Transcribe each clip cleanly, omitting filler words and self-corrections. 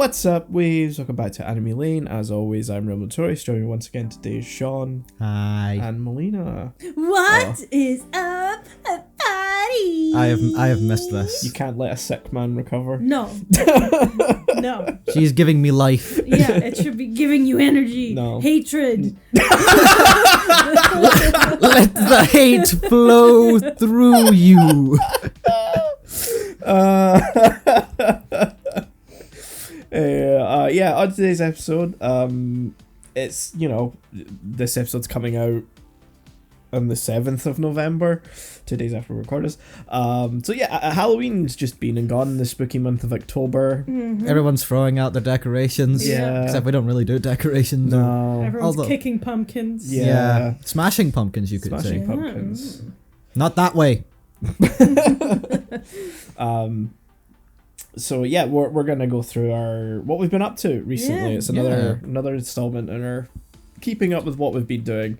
What's up, waves? Welcome back to Anime Lane. As always, I'm real Notorious. Joining me once again today is Shaun. Hi. And Melina. What is up, buddy? I have missed this. You can't let a sick man recover. No. No. She's giving me life. Yeah, it should be giving you energy. No. Hatred. Let the hate flow through you. On today's episode, it's, this episode's coming out on the 7th of November, 2 days after we record this. Halloween's just been and gone in the spooky month of October. Mm-hmm. Everyone's throwing out their decorations. Yeah. Except we don't really do decorations. No. Everyone's kicking pumpkins. Yeah. Smashing pumpkins, you could Smashing say. pumpkins. Not that way. We're gonna go through what we've been up to recently. Yeah. It's another installment in our keeping up with what we've been doing.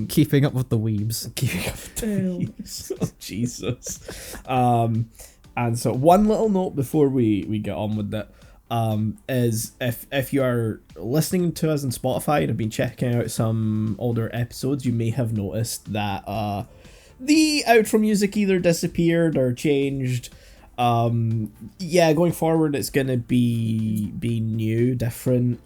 Keeping up with the weebs. Keeping up with the weebs. Oh, Jesus. And so one little note before we get on with that, is if you are listening to us on Spotify and have been checking out some older episodes, you may have noticed that the outro music either disappeared or changed. Going forward it's gonna be new, different,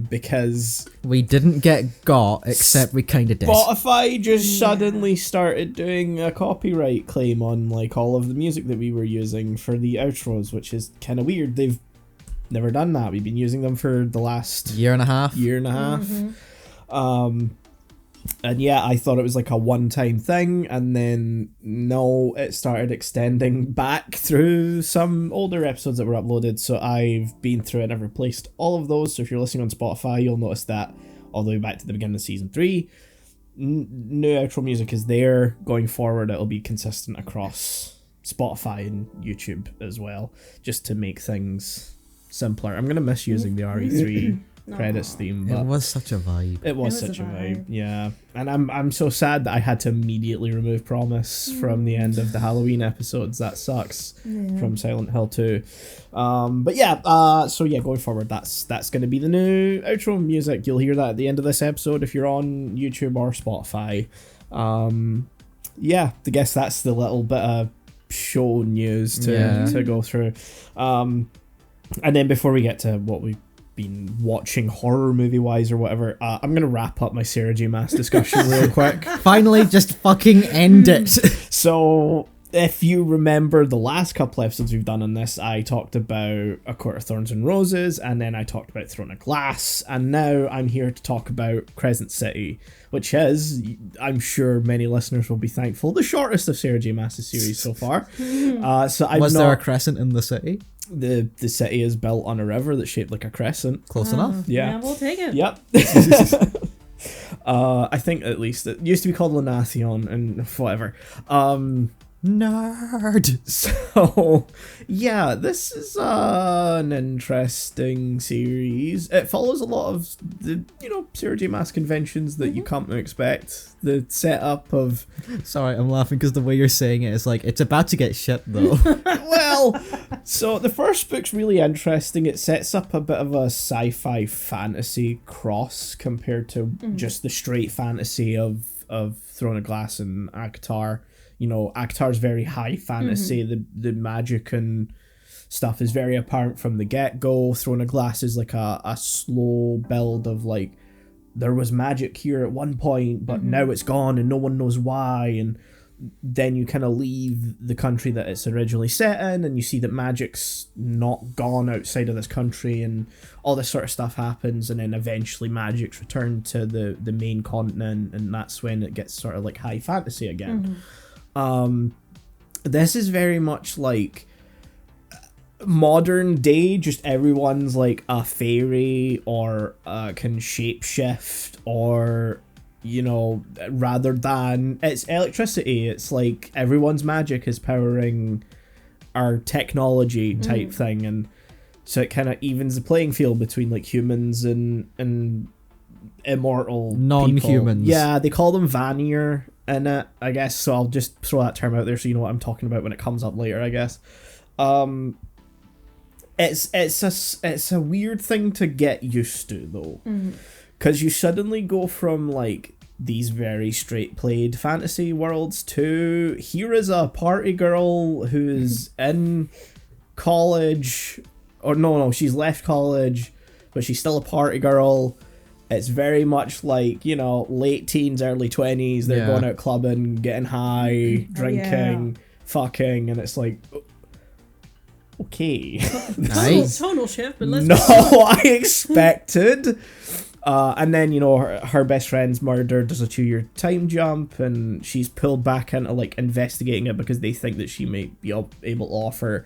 because We didn't get got, except we kinda did. Spotify just suddenly started doing a copyright claim on like all of the music that we were using for the outros, which is kind of weird. They've never done that. We've been using them for the last Year and a half. Mm-hmm. And yeah, I thought it was like a one-time thing, and then no, it started extending back through some older episodes that were uploaded, so I've been through it and I've replaced all of those. So if you're listening on Spotify, you'll notice that all the way back to the beginning of season 3, new outro music is there. Going forward, it'll be consistent across Spotify and YouTube as well, just to make things simpler. I'm gonna miss using the RE3 credits theme, but It was such a vibe. it was such a vibe, yeah. And I'm so sad that I had to immediately remove Promise from the end of the Halloween episodes. That sucks. From Silent Hill 2. Going forward, that's going to be the new outro music. You'll hear that at the end of this episode if you're on YouTube or Spotify. I guess that's the little bit of show news to go through. And then before we get to what we've been watching horror movie wise or whatever, I'm gonna wrap up my Sarah J Maas discussion real quick. Finally, just fucking end it. So if you remember the last couple episodes we've done on this, I talked about A Court of Thorns and Roses, and then I talked about Throne of Glass, and now I'm here to talk about Crescent City, which is, I'm sure many listeners will be thankful, the shortest of Sarah J Maas' series so far. Was there a crescent in the city? The city is built on a river that's shaped like a crescent. Close enough. Yeah, we'll take it. Yep. I think at least it used to be called Lanathion and whatever. Nerd. So, yeah, this is an interesting series. It follows a lot of the, Sarah J Maas conventions that you come to expect. The setup of... Sorry, I'm laughing because the way you're saying it is like, it's about to get shit though. Well, so the first book's really interesting. It sets up a bit of a sci-fi fantasy cross compared to just the straight fantasy of Throne of Glass and Akatar. Akatar's very high fantasy. The magic and stuff is very apparent from the get-go. Throne of Glass is like a slow build of like, there was magic here at one point, but now it's gone and no one knows why. And then you kind of leave the country that it's originally set in, and you see that magic's not gone outside of this country, and all this sort of stuff happens, and then eventually magic's returned to the main continent, and that's when it gets sort of like high fantasy again. This is very much like modern day, just everyone's like a fairy or can shapeshift, or rather than it's electricity, it's like everyone's magic is powering our technology type thing, and so it kind of evens the playing field between like humans and immortal non-humans. people. Yeah, they call them Vanir in it, I guess, so I'll just throw that term out there so you know what I'm talking about when it comes up later, I guess. it's a weird thing to get used to though, because you suddenly go from like these very straight played fantasy worlds to here is a party girl who's in college, or no, she's left college, but she's still a party girl. It's very much like, you know, late teens, early 20s. They're going out clubbing, getting high, drinking, fucking, and it's like, okay. Nice. Tonal shift, but let's I expected. And then, you know, her best friend's murdered. There's a 2-year time jump, and she's pulled back into like investigating it because they think that she may be able to offer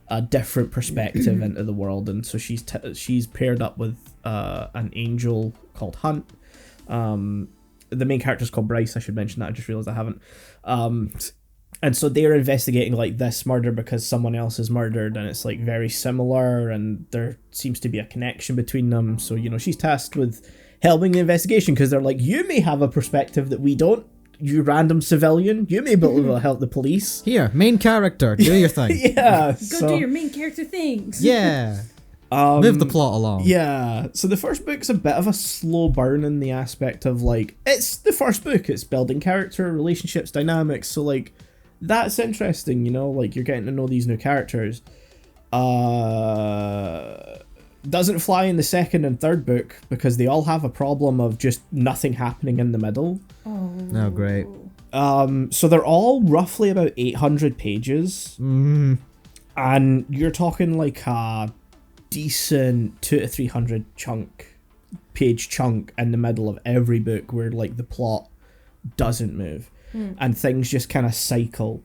a different perspective into the world. And so she's paired up with an angel called Hunt. The main character's called Bryce. I should mention that. I just realized I haven't. And so they're investigating like this murder because someone else is murdered, and it's like very similar, and there seems to be a connection between them. So, you know, she's tasked with helping the investigation because they're like, you may have a perspective that we don't, you random civilian. You may be able to help the police. Here, main character, do your thing. Yeah. Go do your main character things. Yeah. Move the plot along. Yeah. So the first book's a bit of a slow burn in the aspect of like, it's the first book. It's building character, relationships, dynamics. So like, that's interesting, you know, like you're getting to know these new characters. Doesn't fly in the second and third book because they all have a problem of just nothing happening in the middle. Oh, great. So they're all roughly about 800 pages. And you're talking like a decent 200 to 300 page chunk in the middle of every book where like the plot doesn't move. And things just kind of cycle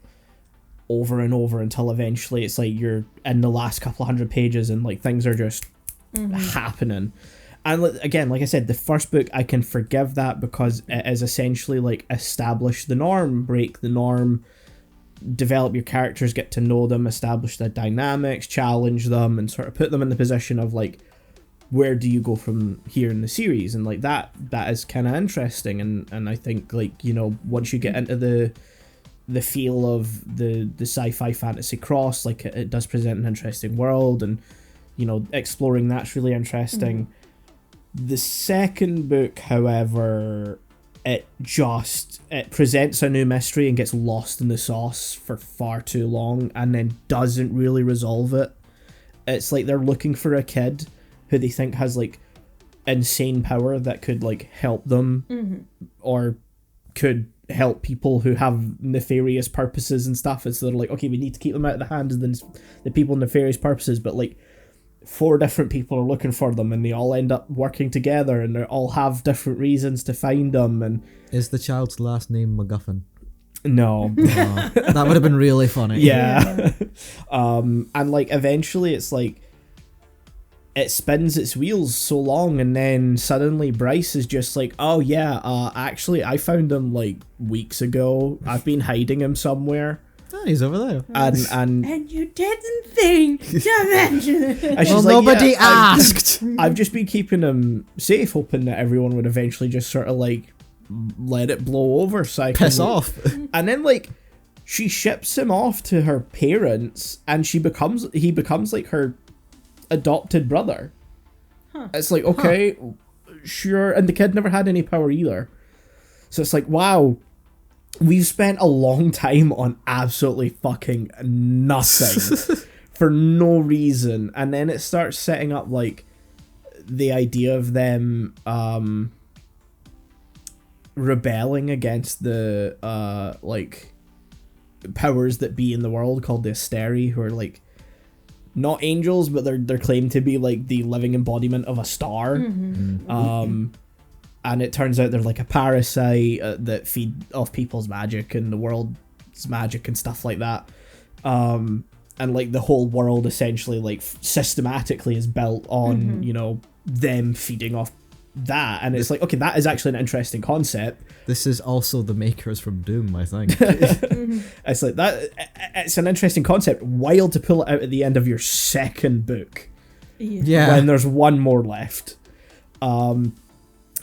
over and over until eventually it's like you're in the last couple of hundred pages and like things are just happening. And again, like I said, the first book, I can forgive that because it is essentially like establish the norm, break the norm, develop your characters, get to know them, establish the dynamics, challenge them, and sort of put them in the position of like, where do you go from here in the series? And like that is kind of interesting, and I think like, you know, once you get into the feel of the sci-fi fantasy cross, like it does present an interesting world, and you know, exploring that's really interesting. The second book, however, it presents a new mystery and gets lost in the sauce for far too long and then doesn't really resolve it. It's like they're looking for a kid who they think has like insane power that could like help them or could help people who have nefarious purposes and stuff. And so they're like, okay, we need to keep them out of the hands of the people with nefarious purposes, but like 4 different people are looking for them and they all end up working together and they all have different reasons to find them. And Is the child's last name MacGuffin? no. Oh, that would have been really funny. Yeah. And like eventually it's like it spins its wheels so long, and then suddenly Bryce is just like, oh yeah, actually I found him like weeks ago. I've been hiding him somewhere. Oh, he's over there. And you didn't think to mention it. And she's Well, like, nobody "Yeah, asked. I've just been keeping him safe, hoping that everyone would eventually just sort of like let it blow over so I can Piss off. And then like she ships him off to her parents, and he becomes like her adopted brother. It's like, okay, sure. And the kid never had any power either. So it's like, wow, we've spent a long time on absolutely fucking nothing for no reason. And then it starts setting up like the idea of them rebelling against the like powers that be in the world called the Asteri, who are like not angels, but they're claimed to be like the living embodiment of a star. And it turns out they're like a parasite that feed off people's magic and the world's magic and stuff like that. And like the whole world essentially like systematically is built on, you know, them feeding off that. And it's like, okay, that is actually an interesting concept. This is also the makers from Doom, I think. It's like that. It's an interesting concept. Wild to pull it out at the end of your second book. Yeah. When there's one more left.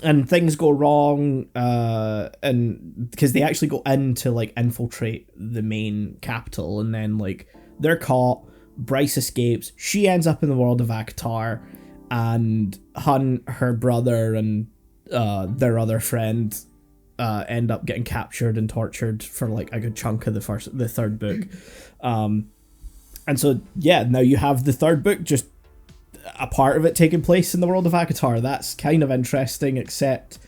And things go wrong, and because they actually go in to like infiltrate the main capital, and then like they're caught, Bryce escapes. She ends up in the world of Akatar, and Hun, her brother, and their other friend end up getting captured and tortured for like a good chunk of the third book. And so, yeah, now you have the third book, just a part of it taking place in the world of Akatar. That's kind of interesting, except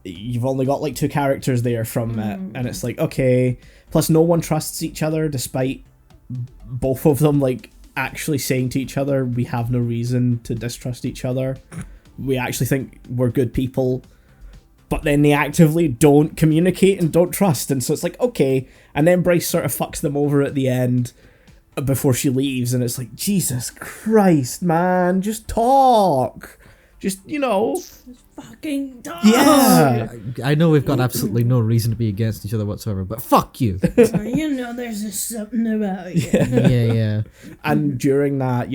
you've only got like 2 characters there from it, and it's like, okay. Plus, no one trusts each other, despite both of them like actually saying to each other, we have no reason to distrust each other. We actually think we're good people. But then they actively don't communicate and don't trust, and so it's like, okay. And then Bryce sort of fucks them over at the end before she leaves, and it's like, Jesus Christ, man, just talk. Just, Just fucking talk. Yeah. I know we've got absolutely no reason to be against each other whatsoever, but fuck you. There's just something about you. Yeah. And during that,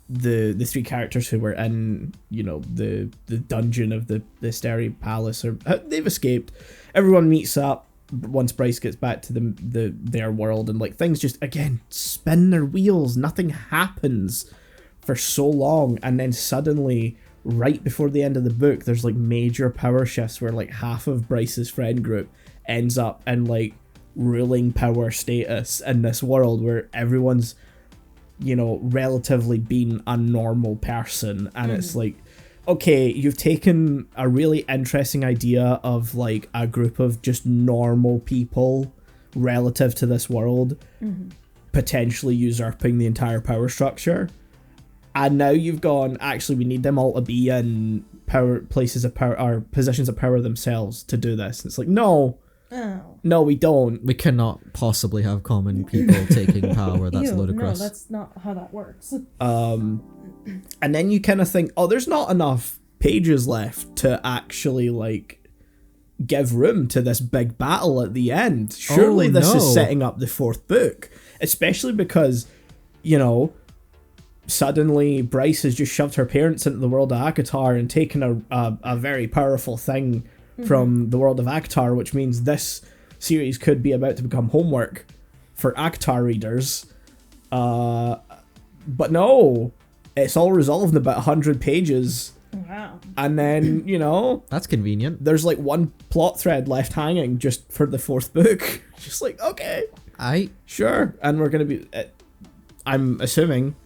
the 3 characters who were in, the dungeon of the Steri Palace, they've escaped. Everyone meets up once Bryce gets back to their world, and like things just again spin their wheels. Nothing happens for so long, and then suddenly, right before the end of the book, there's like major power shifts where like half of Bryce's friend group ends up in like ruling power status in this world where everyone's relatively been a normal person, and it's like, okay, you've taken a really interesting idea of like a group of just normal people relative to this world, potentially usurping the entire power structure, and now you've gone, actually we need them all to be in places of power or positions of power themselves to do this. And it's like, no, we don't. We cannot possibly have common people taking power. That's ludicrous. No, that's not how that works. And then you kind of think, oh, there's not enough pages left to actually like give room to this big battle at the end. Surely this is setting up the 4th book, especially because, suddenly Bryce has just shoved her parents into the world of Akatar and taken a very powerful thing from the world of Akatar, which means this series could be about to become homework for Akatar readers. But no, it's all resolved in about 100 pages. Wow. And then, that's convenient. there's like one plot thread left hanging just for the 4th book. Just like, okay, sure. And we're going to be, I'm assuming,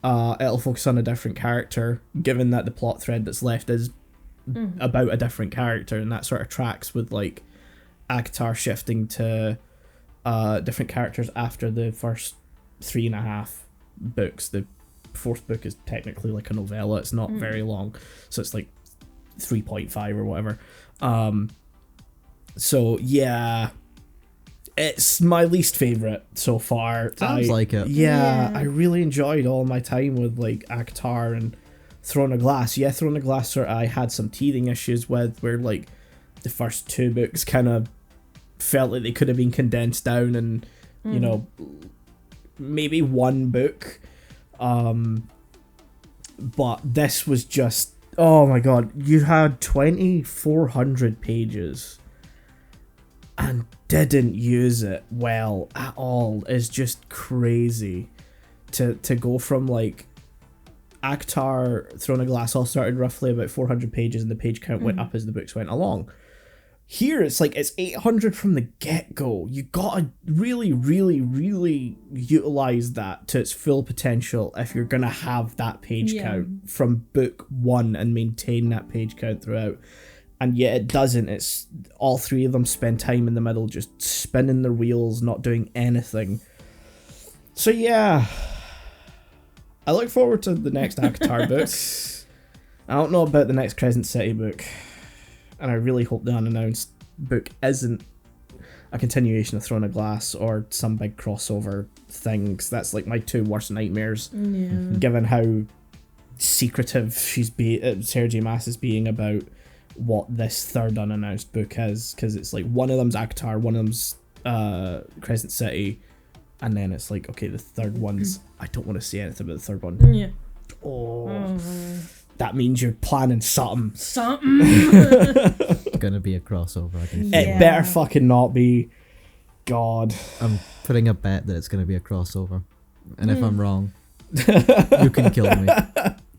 it'll focus on a different character, given that the plot thread that's left is about a different character, and that sort of tracks with like Akatar shifting to different characters after the first 3.5 books. The 4th book is technically like a novella. It's not very long, so it's like 3.5 or whatever. So yeah, it's my least favorite so far. Sounds like it. Yeah, I really enjoyed all my time with like Akatar and Throne of Glass. Yeah, Throne of Glass I had some teething issues with, where like the first 2 books kind of felt like they could have been condensed down and maybe 1 book. But this was just, oh my god, you had 2,400 pages and didn't use it well at all. Is just crazy to go from like Akatar, Throne of Glass all started roughly about 400 pages, and the page count went up as the books went along. Here it's like it's 800 from the get-go. You gotta really, really, really utilize that to its full potential if you're gonna have that page count from book 1 and maintain that page count throughout. And yet it doesn't. It's all 3 of them spend time in the middle just spinning their wheels, not doing anything. So yeah, I look forward to the next Akatar book. I don't know about the next Crescent City book, and I really hope the unannounced book isn't a continuation of Throne of Glass or some big crossover thing, 'cause that's like my 2 worst nightmares, given how secretive Sarah J. Maas is being about what this 3rd unannounced book is, because it's like one of them's Akatar, one of them's Crescent City, and then it's like, okay, the 3rd one's, I don't want to say anything about the 3rd one. Yeah. That means you're planning something. It's gonna be a crossover, I can feel It it. better fucking not be. God. I'm putting a bet that it's gonna be a crossover. And if I'm wrong, you can kill me.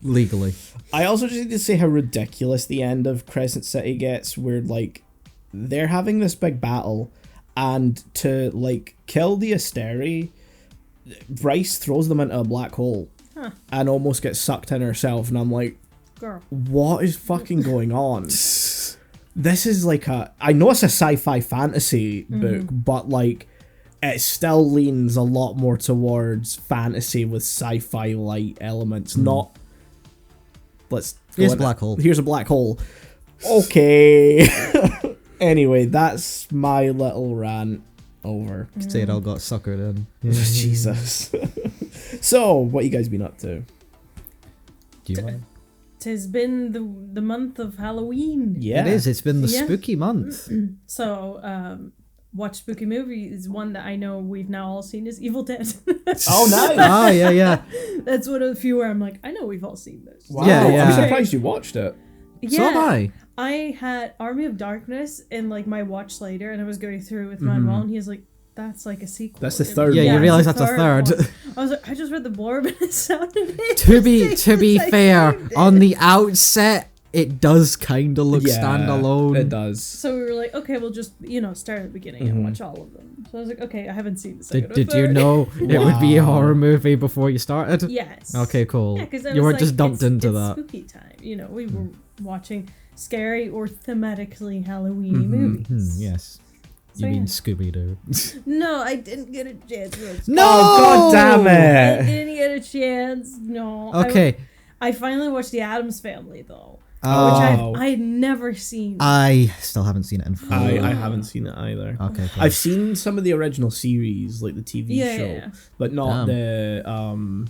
Legally. I also just need to say how ridiculous the end of Crescent City gets, where like they're having this big battle, and to like kill the Asteri, Bryce throws them into a black hole and almost gets sucked in herself, and I'm like, Girl. what is fucking going on? This is like I know it's a sci-fi fantasy book, but like it still leans a lot more towards fantasy with sci-fi light elements, not Here's a black hole. Here's a black hole. Okay. Anyway, that's my little rant over. Say it all got suckered in. Jesus. So, what you guys been up to? Do you want? Tis been the month of Halloween. Yeah. It is. It's been the Yeah. spooky month. So, watch spooky movies. One that I know we've now all seen is Evil Dead. Oh, nice. Ah, yeah. That's one of the few where I'm like, I know we've all seen this. Wow. Yeah. I'm surprised you watched it. Yeah. So am I. I had Army of Darkness in like my watch later, and I was going through it with my mom, and he was like, "That's like a sequel." That's the And- third Yeah, one. you it's realise the that's a third. one. I was like, I just read the blurb and it sounded To be interesting. I fair, saved it. on the outset, it does kind of look standalone. It does. So we were like, okay, we'll just start at the beginning and watch all of them. So I was like, okay, I haven't seen the second or Did you third. know it would be a Wow. horror movie before you started? Yes. Okay, cool. Yeah, because You weren't just dumped into it's that. Spooky time. We were watching scary or thematically Halloweeny movies. Yes. So, You mean yeah. Scooby-Doo. No, I didn't get a chance. No! Oh, God damn I it. didn't get a chance. No. Okay. I finally watched The Addams Family though, Oh. which I had never seen. I still haven't seen it in full. I haven't seen it either. Okay, cool. I've seen some of the original series, like the TV Yeah, show, yeah. but not Damn.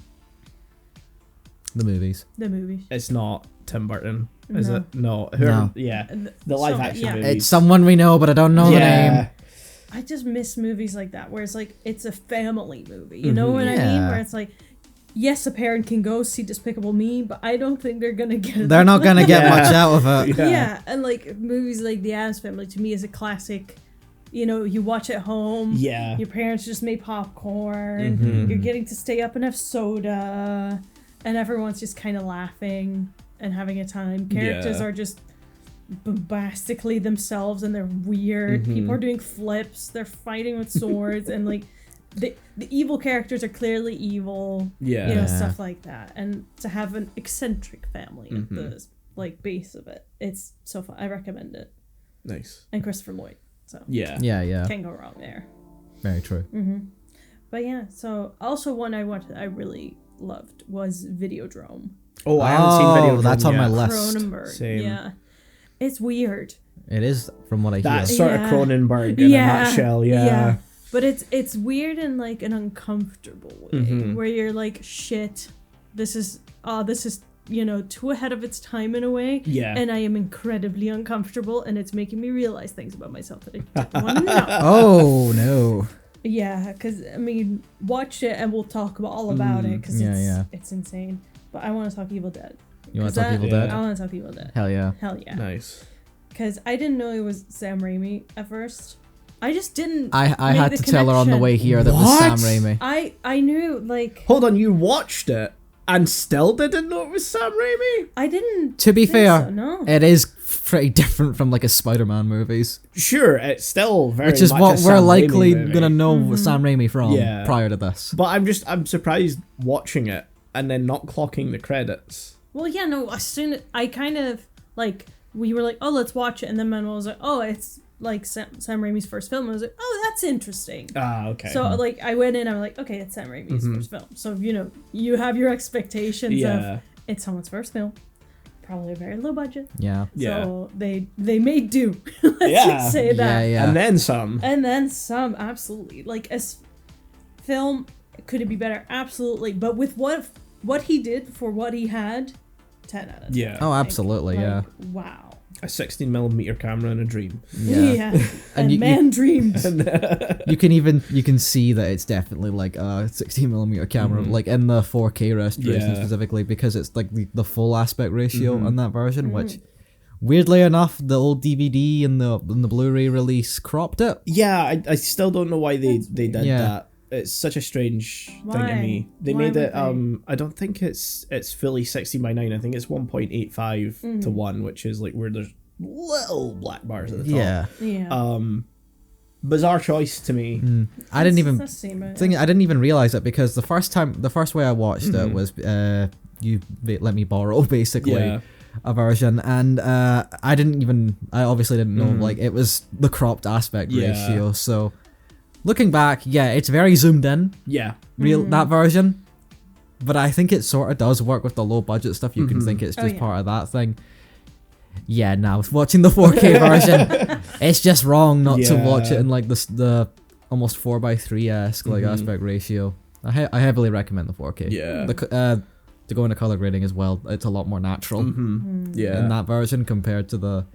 The movies. The movie. It's not Tim Burton, is No. it? No. No. Yeah. The live action yeah. movies. It's someone we know, but I don't know the name. I just miss movies like that where it's like it's a family movie. You know what I mean? Yeah. Where it's like, yes, a parent can go see Despicable Me, but I don't think they're gonna get. They're not going to get Yeah. much out of it. Yeah. And like movies like The Addams Family to me is a classic. You watch at home. Yeah. Your parents just made popcorn. You're getting to stay up and have soda, and everyone's just kind of laughing and having a time. Characters Yeah. are just bombastically themselves, and they're weird. People are doing flips. They're fighting with swords, and like the evil characters are clearly evil. Yeah. You know, Yeah. stuff like that. And to have an eccentric family at the like base of it, it's so fun. I recommend it. Nice. And Christopher Lloyd. So Yeah. Yeah. can't go wrong there. Very true. But yeah, so also one I really loved was Videodrome. Oh, I haven't seen Video. That's on my yet. list. Cronenberg. Same. Yeah. It's weird. It is, from what I hear. That's sort Yeah. of Cronenberg in a nutshell. Yeah. But it's weird in like an uncomfortable way where you're like, shit, this is too ahead of its time in a way. Yeah. And I am incredibly uncomfortable, and it's making me realize things about myself that I didn't want to know. Oh, no. Yeah, because I mean, watch it and we'll talk all about it because it's insane. But I want to talk Evil Dead. You want to talk Evil Dead? I want to talk Evil Dead. Hell yeah. Hell yeah. Nice. Because I didn't know it was Sam Raimi at first. I just didn't. I make had the to tell her on the connection. way here that it was What? Sam Raimi. I knew like Hold on, you watched it and still didn't know it was Sam Raimi? I didn't. To be think fair, so, no. it is pretty different from like a Spider-Man movies, Sure, it's still very which is much what a we're Sam likely Raimi movie. gonna know Sam Raimi from Yeah. prior to this. But I'm surprised watching it and then not clocking the credits. Well, yeah, no. As soon I kind of like we were like, oh, let's watch it, and then Manuel was like, oh, it's like Sam Raimi's first film. I was like, oh, that's interesting. Ah, okay. So like I went in, I'm like, okay, it's Sam Raimi's first film. So you have your expectations Yeah. of it's someone's first film, probably a very low budget. Yeah. Yeah. So they made do. Let's Yeah. just say that. Yeah. And then some. And then some, absolutely. Like film, could it be better? Absolutely. But with what he did for what he had, 10 out of 10. Yeah. Oh, absolutely. Yeah. Wow. A 16mm camera in a dream. Yeah. And you- man dreamed. You can see that it's definitely like a 16mm camera, like in the 4K restoration Yeah. specifically, because it's like the full aspect ratio on that version, which weirdly enough, the old DVD and the Blu-ray release cropped it. Yeah, I still don't know why they did Yeah. that. it's such a strange thing to Why? me. They Why made would it. they? I don't think it's fully 16:9. I think it's 1.85 to 1, which is like where there's little black bars at the top. Yeah. Yeah. Bizarre choice to me. I didn't even That's the same, I didn't even realize it because the first way I watched it was you let me borrow basically Yeah. a version, and I obviously didn't know like it was the cropped aspect Yeah. ratio. So looking back, yeah, it's very zoomed in, Yeah. that version, but I think it sort of does work with the low budget stuff. You can think it's Oh, just yeah. part of that thing. Yeah, now watching the 4K version, it's just wrong not to watch it Yeah. in like the almost 4:3 esque like aspect ratio. I heavily recommend the 4K. Yeah. To go into color grading as well, it's a lot more natural Yeah. in that version compared to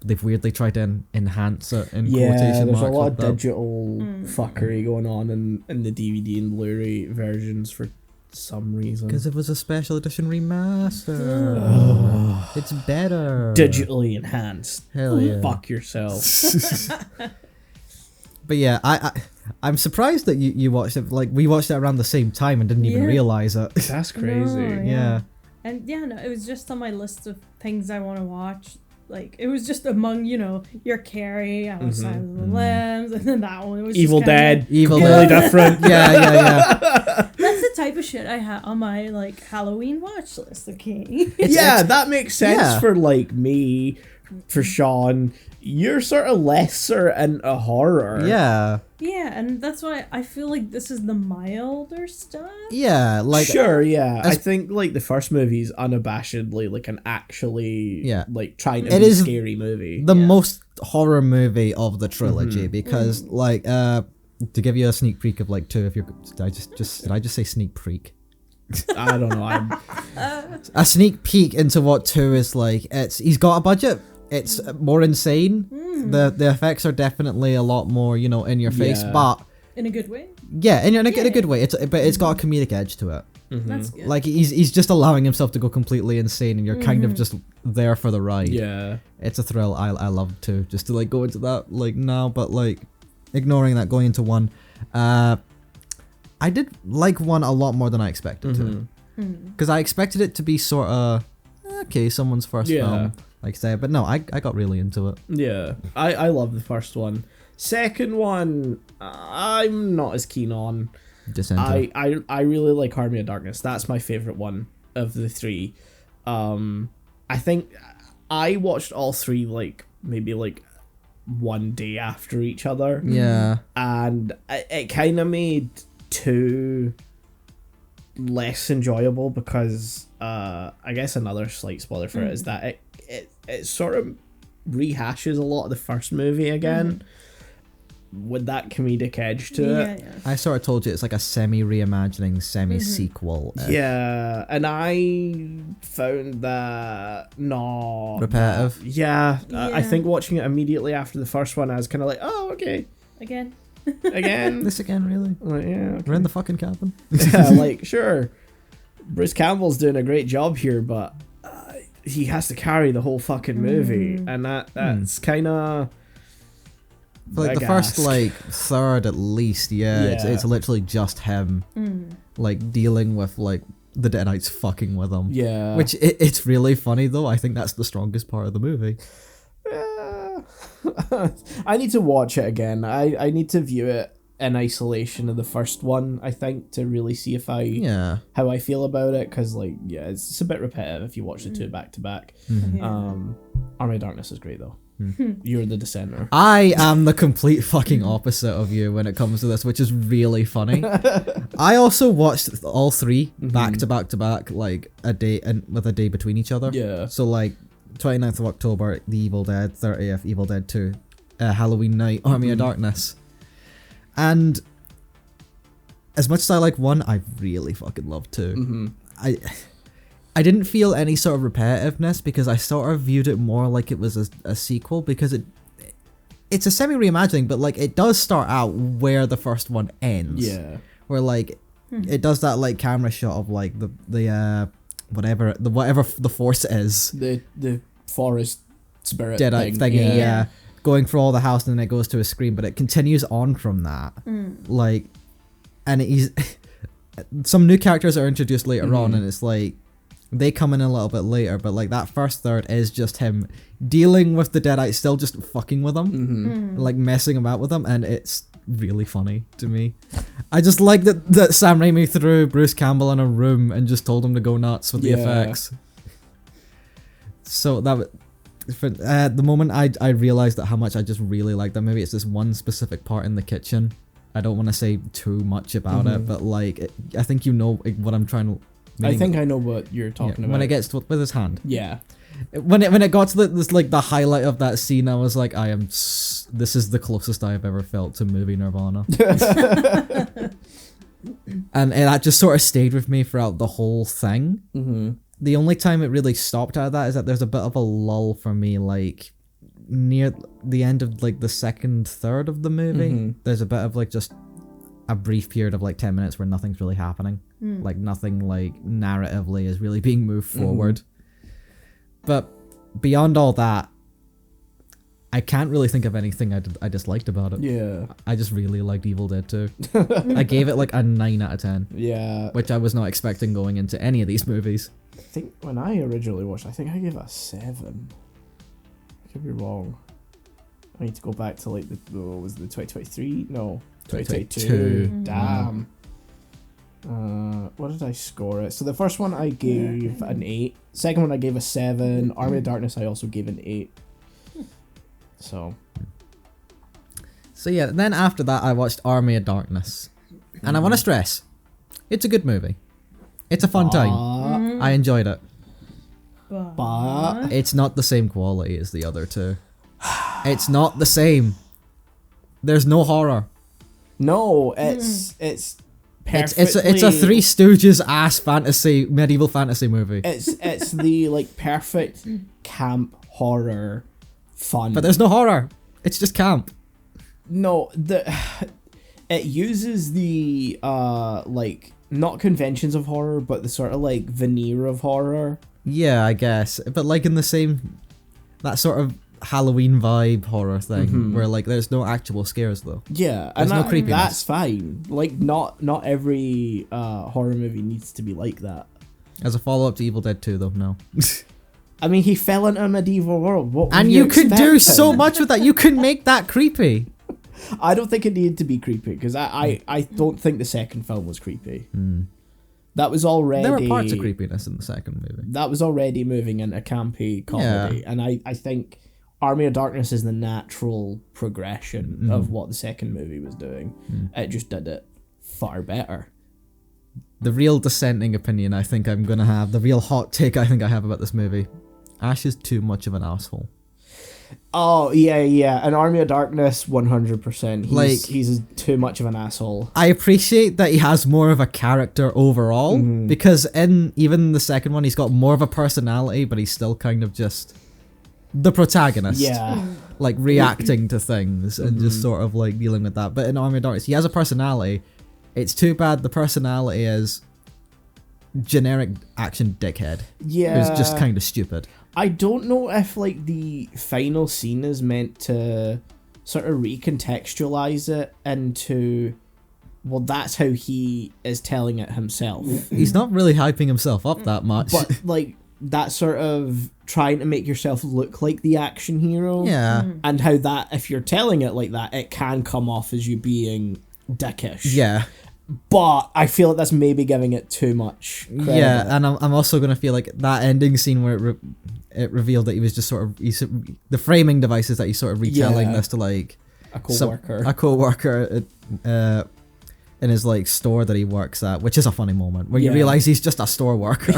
they've weirdly tried to enhance it in Yeah, quotation there's a marks lot with of the- digital fuckery going on in the DVD and Blu-ray versions for some reason. because it was a special edition remaster. It's better. Digitally enhanced. Hell yeah. Fuck yourself. But yeah, I'm surprised that you watched it. Like we watched it around the same time and didn't even Yeah. realize it. That's crazy. No, Yeah. And yeah, no, it was just on my list of things I want to watch. Like, it was just among, your Carrie, Silence of the Lambs, and then that one. It was Evil just kinda- Dead. Evil Completely Dead. different. Yeah. That's the type of shit I had on my, like, Halloween watch list, okay? Yeah, that makes sense Yeah. for like me, for Shaun. You're sort of lesser into horror. Yeah. Yeah, and that's why I feel like this is the milder stuff. Yeah. Like Sure, yeah. I as- think like the first movie is unabashedly like an actually like trying to It be is scary movie. the most horror movie of the trilogy because like to give you a sneak peek of like two of your did I just say sneak peek? I don't know. I'm A sneak peek into what 2 is like. He's got a budget. It's more insane. The effects are definitely a lot more, in your face, Yeah. but In a good way. yeah, in a good way. But it's got a comedic edge to it. That's good. Like he's just allowing himself to go completely insane, and you're kind of just there for the ride. yeah. It's a thrill. I love to just to like go into that like now, but like ignoring that, going into 1, I did like 1 a lot more than I expected to, because I expected it to be sort of okay, someone's first Yeah. film, like say, but no, I got really into it. Yeah. I love the first one. Second one, I'm not as keen on. Dissenter. I really like Army of Darkness. That's my favorite one of the 3. I think I watched all 3 like maybe like one day after each other, Yeah. and it kind of made 2 less enjoyable because I guess another slight spoiler for it is that it sort of rehashes a lot of the first movie again. With that comedic edge to it. Yeah. I sort of told you it's like a semi-reimagining, semi-sequel. Yeah, and I found that not Repetitive. Yeah, I Yeah. think watching it immediately after the first one, I was kind of like, oh, okay, Again. again. This again, really? Like, yeah, okay. We're in the fucking cabin. Yeah, like sure, Bruce Campbell's doing a great job here, but he has to carry the whole fucking movie, and that's kind of. For like the first like third at least, it's literally just him like dealing with like the Deadites fucking with him. Yeah. Which it's really funny though. I think that's the strongest part of the movie. I need to watch it again. I need to view it in isolation of the first one, I think, to really see if how I feel about it, because like it's a bit repetitive if you watch the 2 back to back. Army of Darkness is great though. You're the dissenter. I am the complete fucking opposite of you when it comes to this, which is really funny. I also watched all 3 back to back to back, like a day and with a day between each other. Yeah. So like 29th of October, The Evil Dead, 30th, Evil Dead 2, Halloween night, Army of Darkness. And as much as I like 1, I really fucking love 2. I didn't feel any sort of repetitiveness because I sort of viewed it more like it was a sequel, because it's a semi-reimagining, but like it does start out where the first one ends. Yeah. Where like it does that like camera shot of like the whatever the force is. The forest spirit Deadite thing. thingy, yeah. Going through all the house, and then it goes to a screen, but it continues on from that. Like and he's some new characters are introduced later on, and it's like they come in a little bit later, but like that first third is just him dealing with the Deadites, still just fucking with them, like messing about with them, and it's really funny to me. I just like that Sam Raimi threw Bruce Campbell in a room and just told him to go nuts with the effects. So that at the moment I realized that how much I just really like that movie. It's this one specific part in the kitchen. I don't want to say too much about it, but like I think you know what I'm trying to. I think I know what you're talking about. When it gets to, with his hand. Yeah. When it got to this like the highlight of that scene, I was like, this is the closest I have ever felt to movie Nirvana. and that just sort of stayed with me throughout the whole thing. The only time it really stopped out of that is that there's a bit of a lull for me, like near the end of like the second third of the movie. There's a bit of like just a brief period of like 10 minutes where nothing's really happening. Like nothing like narratively is really being moved forward. But beyond all that, I can't really think of anything I disliked about it. Yeah. I just really liked Evil Dead 2. I gave it like a 9 out of 10. Yeah. Which I was not expecting going into any of these movies. I think when I originally watched, I think I gave it a 7. I could be wrong. I need to go back to like what was the 2023? No, 2022. Damn. What did I score it? So the first one I gave an 8. Second one I gave a 7. Army of Darkness I also gave an 8. So yeah, then after that I watched Army of Darkness. And I want to stress, it's a good movie. It's a fun time. I enjoyed it. But it's not the same quality as the other two. It's not the same. There's no horror. No, it's perfectly... It's a Three Stooges ass medieval fantasy movie. It's the like perfect camp horror fun. But there's no horror. It's just camp. No, it uses the like not conventions of horror, but the sort of like veneer of horror. Yeah, I guess. But like in the same that sort of Halloween vibe horror thing where like there's no actual scares though. Yeah, there's no creepiness. That's fine. Like not every horror movie needs to be like that. As a follow-up to Evil Dead 2 though, no. I mean, he fell into a medieval world. What and you could do so much with that. You could make that creepy. I don't think it needed to be creepy because I don't think the second film was creepy. That was already... There were parts of creepiness in the second movie. That was already moving into campy comedy. And I think Army of Darkness is the natural progression of what the second movie was doing. It just did it far better. The real dissenting opinion I think I'm going to have, the real hot take I think I have about this movie, Ash is too much of an asshole. Oh, yeah. An Army of Darkness, 100%. He's too much of an asshole. I appreciate that he has more of a character overall, because in even the second one, he's got more of a personality, but he's still kind of just the protagonist. Yeah. Like, reacting to things and just sort of, like, dealing with that. But in Army of Darkness, he has a personality. It's too bad the personality is generic action dickhead. Yeah. Who's just kind of stupid. I don't know if like the final scene is meant to sort of recontextualize it into, well, that's how he is telling it himself. He's not really hyping himself up that much. But like that sort of trying to make yourself look like the action hero. Yeah. And how that, if you're telling it like that, it can come off as you being dickish. Yeah. But I feel like that's maybe giving it too much credit. Yeah, and I'm also going to feel like that ending scene where it revealed that he was just sort of... the framing device is that he's sort of retelling this to like... A co-worker. A co-worker in his like store that he works at, which is a funny moment where you realise he's just a store worker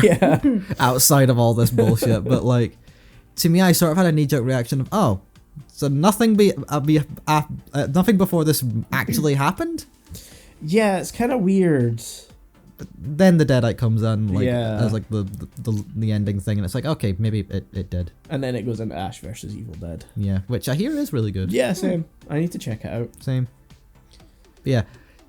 outside of all this bullshit. But like, to me, I sort of had a knee-jerk reaction of, so nothing nothing before this actually happened? Yeah, it's kind of weird. But then the Deadite comes in as like the ending thing, and it's like, okay, maybe it did. And then it goes into Ash versus Evil Dead. Yeah, which I hear is really good. Yeah, same. I need to check it out. Same. But yeah,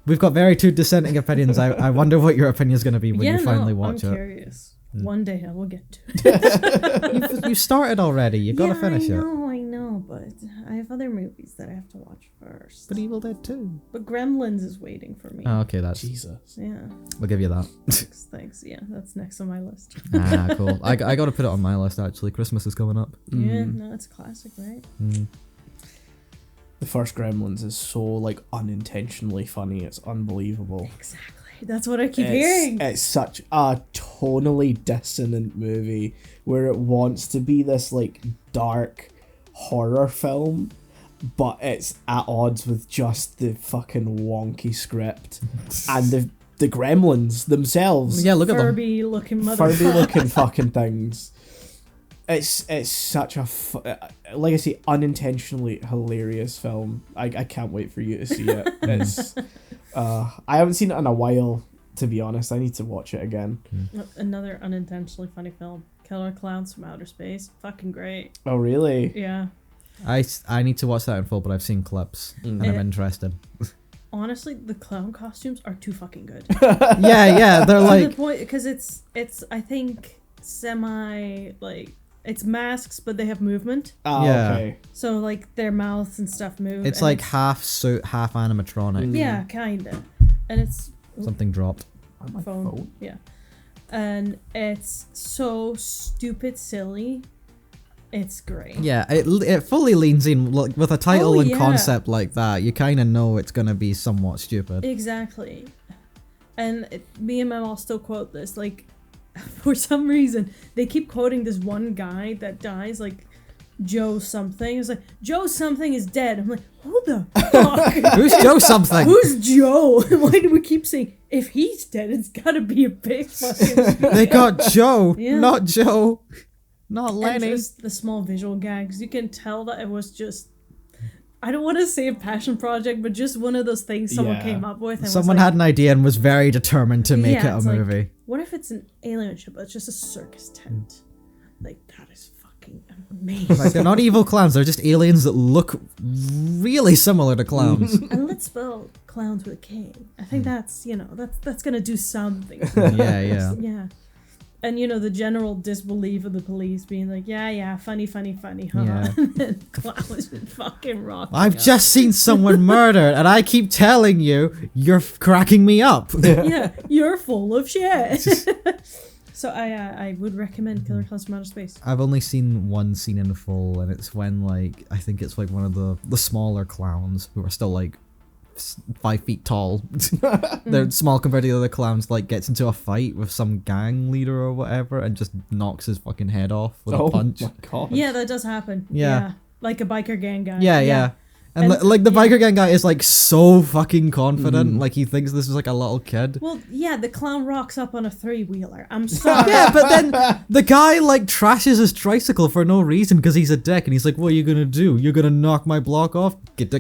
we've got two dissenting opinions. I wonder what your opinion is going to be when you finally watch it. I'm curious. One day I will get to it. You started already. You got to finish it. I know, but I have other movies that I have to watch first. But Evil Dead 2. But Gremlins is waiting for me. Oh, okay, that's... Jesus. Yeah. We'll give you that. Thanks. Yeah, that's next on my list. Cool. I got to put it on my list, actually. Christmas is coming up. Yeah, no, it's a classic, right? The first Gremlins is so, like, unintentionally funny. It's unbelievable. Exactly. That's what I keep hearing. It's such a tonally dissonant movie where it wants to be this, like, dark horror film, but it's at odds with just the fucking wonky script. And the Gremlins themselves. Yeah, look at them. Furby looking Furby looking fucking things. It's such a, like I say, unintentionally hilarious film. I can't wait for you to see it. It's, I haven't seen it in a while, to be honest. I need to watch it again. Another unintentionally funny film. Killer Clowns from Outer Space. Fucking great. Oh, really? Yeah. I need to watch that in full, but I've seen clips and I'm interested. Honestly, the clown costumes are too fucking good. Yeah, they're like... To the point, because it's I think semi like it's masks, but they have movement. Oh, Yeah. okay. So like their mouths and stuff move. It's and like half suit, half animatronic. yeah, kinda, and it's Something dropped. On my phone. phone. Yeah, and it's so stupid silly. It's great. Yeah, it fully leans in, like, with a title Oh, and yeah. concept like that. You kind of know it's gonna be somewhat stupid. Exactly. And me and my mom still quote this. Like, for some reason, they keep quoting this one guy that dies, like Joe something. It's like, Joe something is dead. I'm like, who the fuck? Who's Joe something? Who's Joe? Why do we keep saying, if he's dead, it's gotta be a big fucking... They got Joe, Yeah. not Joe, not And Lenny. just the small visual gags. You can tell that it was just... I don't want to say a passion project, but just one of those things someone Yeah. came up with. And Someone was like, had an idea and was very determined to make Yeah, it a it's like, movie. what if it's an alien ship, but it's just a circus tent? Like, that is fucking amazing. Like, they're not evil clowns, they're just aliens that look really similar to clowns. And let's spell clowns with a K. I think that's, that's gonna do something. Yeah. Yeah. And, the general disbelief of the police being like, yeah, funny, huh? Yeah. And then clowns just fucking rock. I've just seen someone murdered and I keep telling you, you're cracking me up. Yeah, you're full of shit. So I would recommend Killer Clowns from Outer Space. I've only seen one scene in full, and it's when, like, I think it's like one of the smaller clowns who are still like 5 feet tall. They're small compared to the other clowns. Like, gets into a fight with some gang leader or whatever, and just knocks his fucking head off with a punch. My God. Yeah, that does happen. Yeah. Like a biker gang guy. Yeah. And, And- like the yeah. biker gang guy is like so fucking confident, like he thinks this is like a little kid. Well, yeah, the clown rocks up on a 3-wheeler. I'm sorry. Yeah, but then the guy like trashes his tricycle for no reason because he's a dick, and he's like, "What are you gonna do? You're gonna knock my block off?" Gets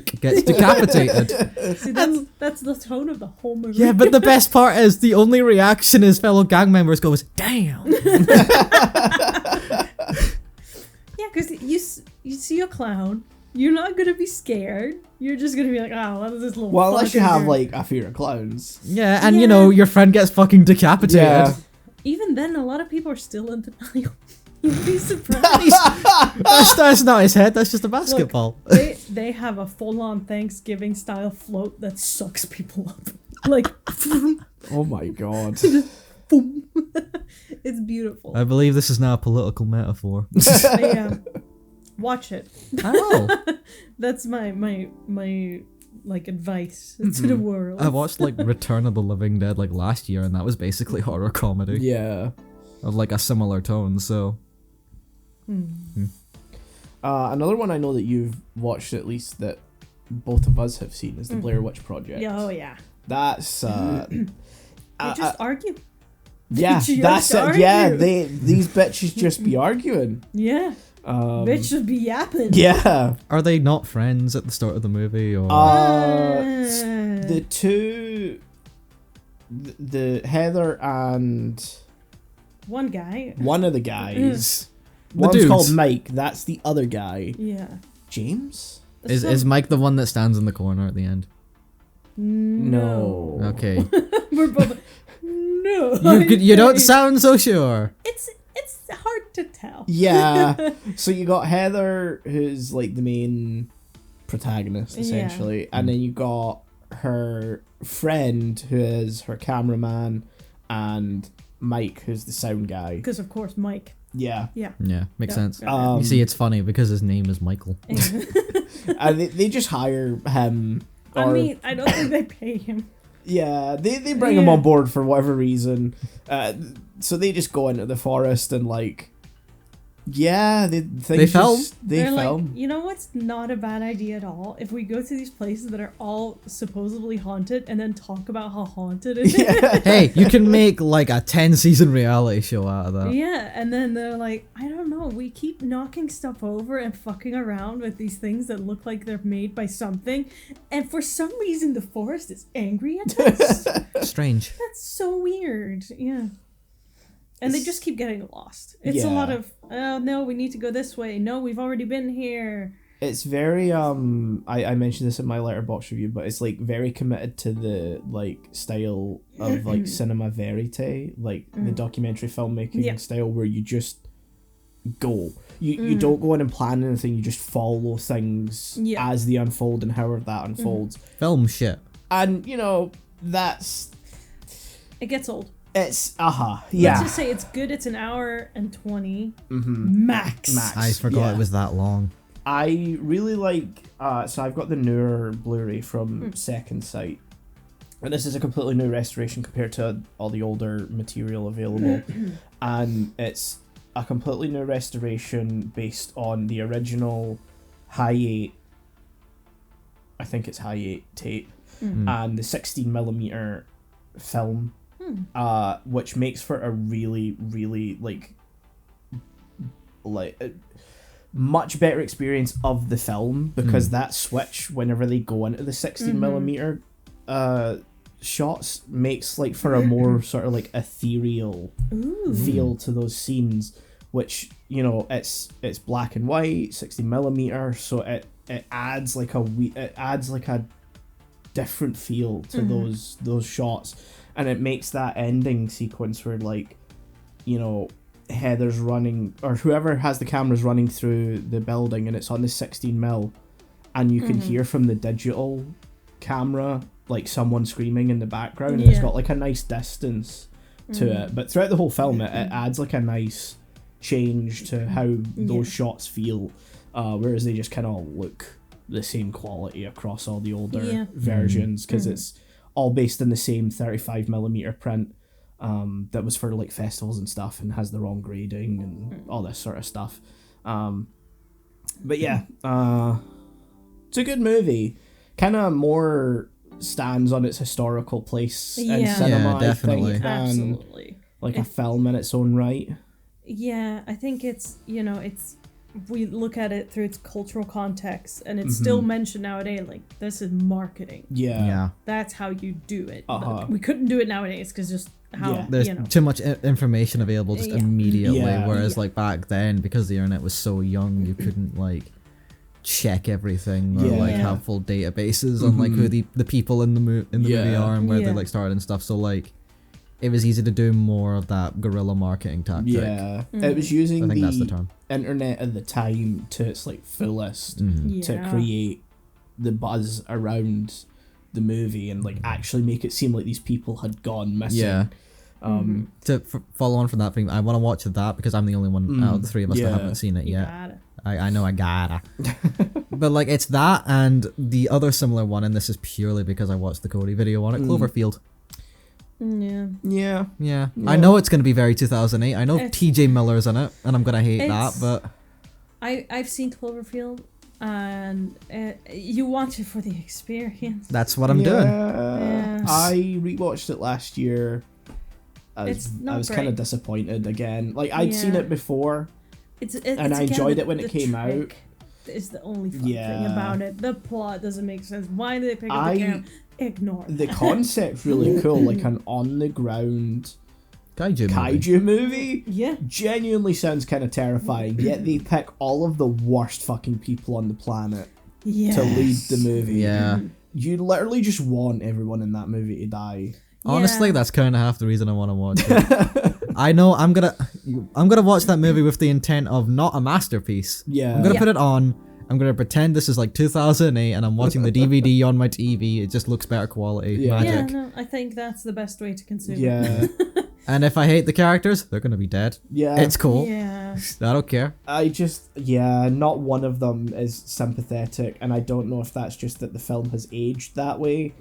decapitated. See, that's the tone of the whole movie. Yeah, but the best part is the only reaction his fellow gang members go is, "Damn." Yeah, because you see a clown, you're not gonna be scared. You're just gonna be like, oh, what is this little? Well, unless you fucking have, nerd?" like, a fear of clowns. Yeah, and Yeah. your friend gets fucking decapitated. Yeah. Even then, a lot of people are still in denial. You'd be surprised. That's not his head. That's just a basketball. They have a full-on Thanksgiving style float that sucks people up. Like, Oh my God. boom. It's beautiful. I believe this is now a political metaphor. Yeah. Watch it. Oh. That's my like advice to the world. I watched like Return of the Living Dead like last year, and that was basically horror comedy Yeah. of like a similar tone. So Another one I know that you've watched, at least that both of us have seen, is the Blair Witch Project. Yeah, oh yeah. That's They just argue. yeah, just that's it. argue. Yeah, these bitches just be arguing. Yeah. Bitch should be yapping. Yeah. are they not friends at the start of the movie, or The two, the Heather and One guy. one of the guys. The One's dudes. called Mike. That's the other guy. Yeah. James? is Mike the one that stands in the corner at the end? No. Okay, We're both. No. you don't sound so sure. It's hard to tell. Yeah. So you got Heather, who's like the main protagonist, Yeah. essentially. And then you got her friend, who is her cameraman, and Mike, who's the sound guy. Because of course, Mike. Yeah. Yeah. Yeah, makes sense. Yeah. You see, it's funny because his name is Michael. And they just hire him. I mean, I don't think they pay him. Yeah, they bring him on board for whatever reason. So they just go into the forest and like, yeah, They film. They're film. like, you know what's not a bad idea at all? If we go to these places that are all supposedly haunted and then talk about how haunted it is. Yeah. Hey, you can make like a 10-season reality show out of that. Yeah, and then they're like, I don't know, we keep knocking stuff over and fucking around with these things that look like they're made by something, and for some reason the forest is angry at us. Strange. That's so weird. Yeah. And they just keep getting lost. It's a lot of, oh no, we need to go this way. No, we've already been here. It's very I mentioned this in my letterbox review, but it's like very committed to the like style of like cinema verite, like the documentary filmmaking style, where you just go. You don't go in and plan anything, you just follow things as they unfold and however that unfolds. Film shit. And you know, that's It gets old. it's yeah. Let's just say it's good. It's an hour and 20 max. I forgot it was that long. I really like, so I've got the newer Blu-ray from Second Sight, and this is a completely new restoration compared to all the older material available, and it's a completely new restoration based on the original high 8, I think it's high 8 tape, and the 16mm film, which makes for a really, really, like much better experience of the film, because that switch whenever they go into the 16mm shots makes like for a more sort of like ethereal feel to those scenes, which, you know, it's black and white 16mm, so it adds like a different feel to those shots, and it makes that ending sequence where, like, you know, Heather's running, or whoever has the cameras running through the building, and it's on the 16mm, and you can hear from the digital camera like someone screaming in the background, and it's got like a nice distance to it, but throughout the whole film it adds like a nice change to how those shots feel, whereas they just kind of look the same quality across all the older versions, because it's all based in the same 35mm print that was for like festivals and stuff, and has the wrong grading and all this sort of stuff. But yeah, it's a good movie. Kind of more stands on its historical place in cinema, definitely. I think, Absolutely. like a film in its own right. Yeah, I think it's, you know, it's, we look at it through its cultural context, and it's still mentioned nowadays, like, this is marketing. Yeah. That's how you do it. But we couldn't do it nowadays because just how, There's you know. too much information available just immediately, Yeah. whereas like back then, because the internet was so young, you couldn't like check everything or like have full databases on like who the people in the movie are and where they like started and stuff, so like it was easy to do more of that guerrilla marketing tactic. It was using I think that's the term. internet at the time to its like fullest to create the buzz around the movie and like actually make it seem like these people had gone missing. To follow on from that thing, I want to watch that because I'm the only one out of the three of us that haven't seen it You yet. gotta. I know I gotta. But like it's that and the other similar one, and this is purely because I watched the Cody video on it, Cloverfield. Yeah. Yeah. I know it's going to be very 2008. I know TJ Miller's in it, and I'm going to hate that, but I've seen Cloverfield, and you watch it for the experience. that's what I'm doing. I rewatched it last year. I was not kind of great. disappointed again. Like, I'd seen it before, and I enjoyed it when it came out. Is the only fun thing about it. The plot doesn't make sense. Why did they pick up the camera? Ignore that. The concept's really cool, like an on-the-ground kaiju movie. Yeah. Genuinely sounds kind of terrifying, yet they pick all of the worst fucking people on the planet to lead the movie. Yeah. You literally just want everyone in that movie to die. Honestly, that's kind of half the reason I want to watch it. I know I'm gonna watch that movie with the intent of not a masterpiece. Yeah. I'm gonna put it on, I'm gonna pretend this is like 2008 and I'm watching the DVD on my TV. It just looks better quality. Yeah. Yeah, Magic. no, I think that's the best way to consume it. Yeah. And if I hate the characters, they're gonna be dead. Yeah. It's cool. Yeah. I don't care. Not one of them is sympathetic, and I don't know if that's just that the film has aged that way,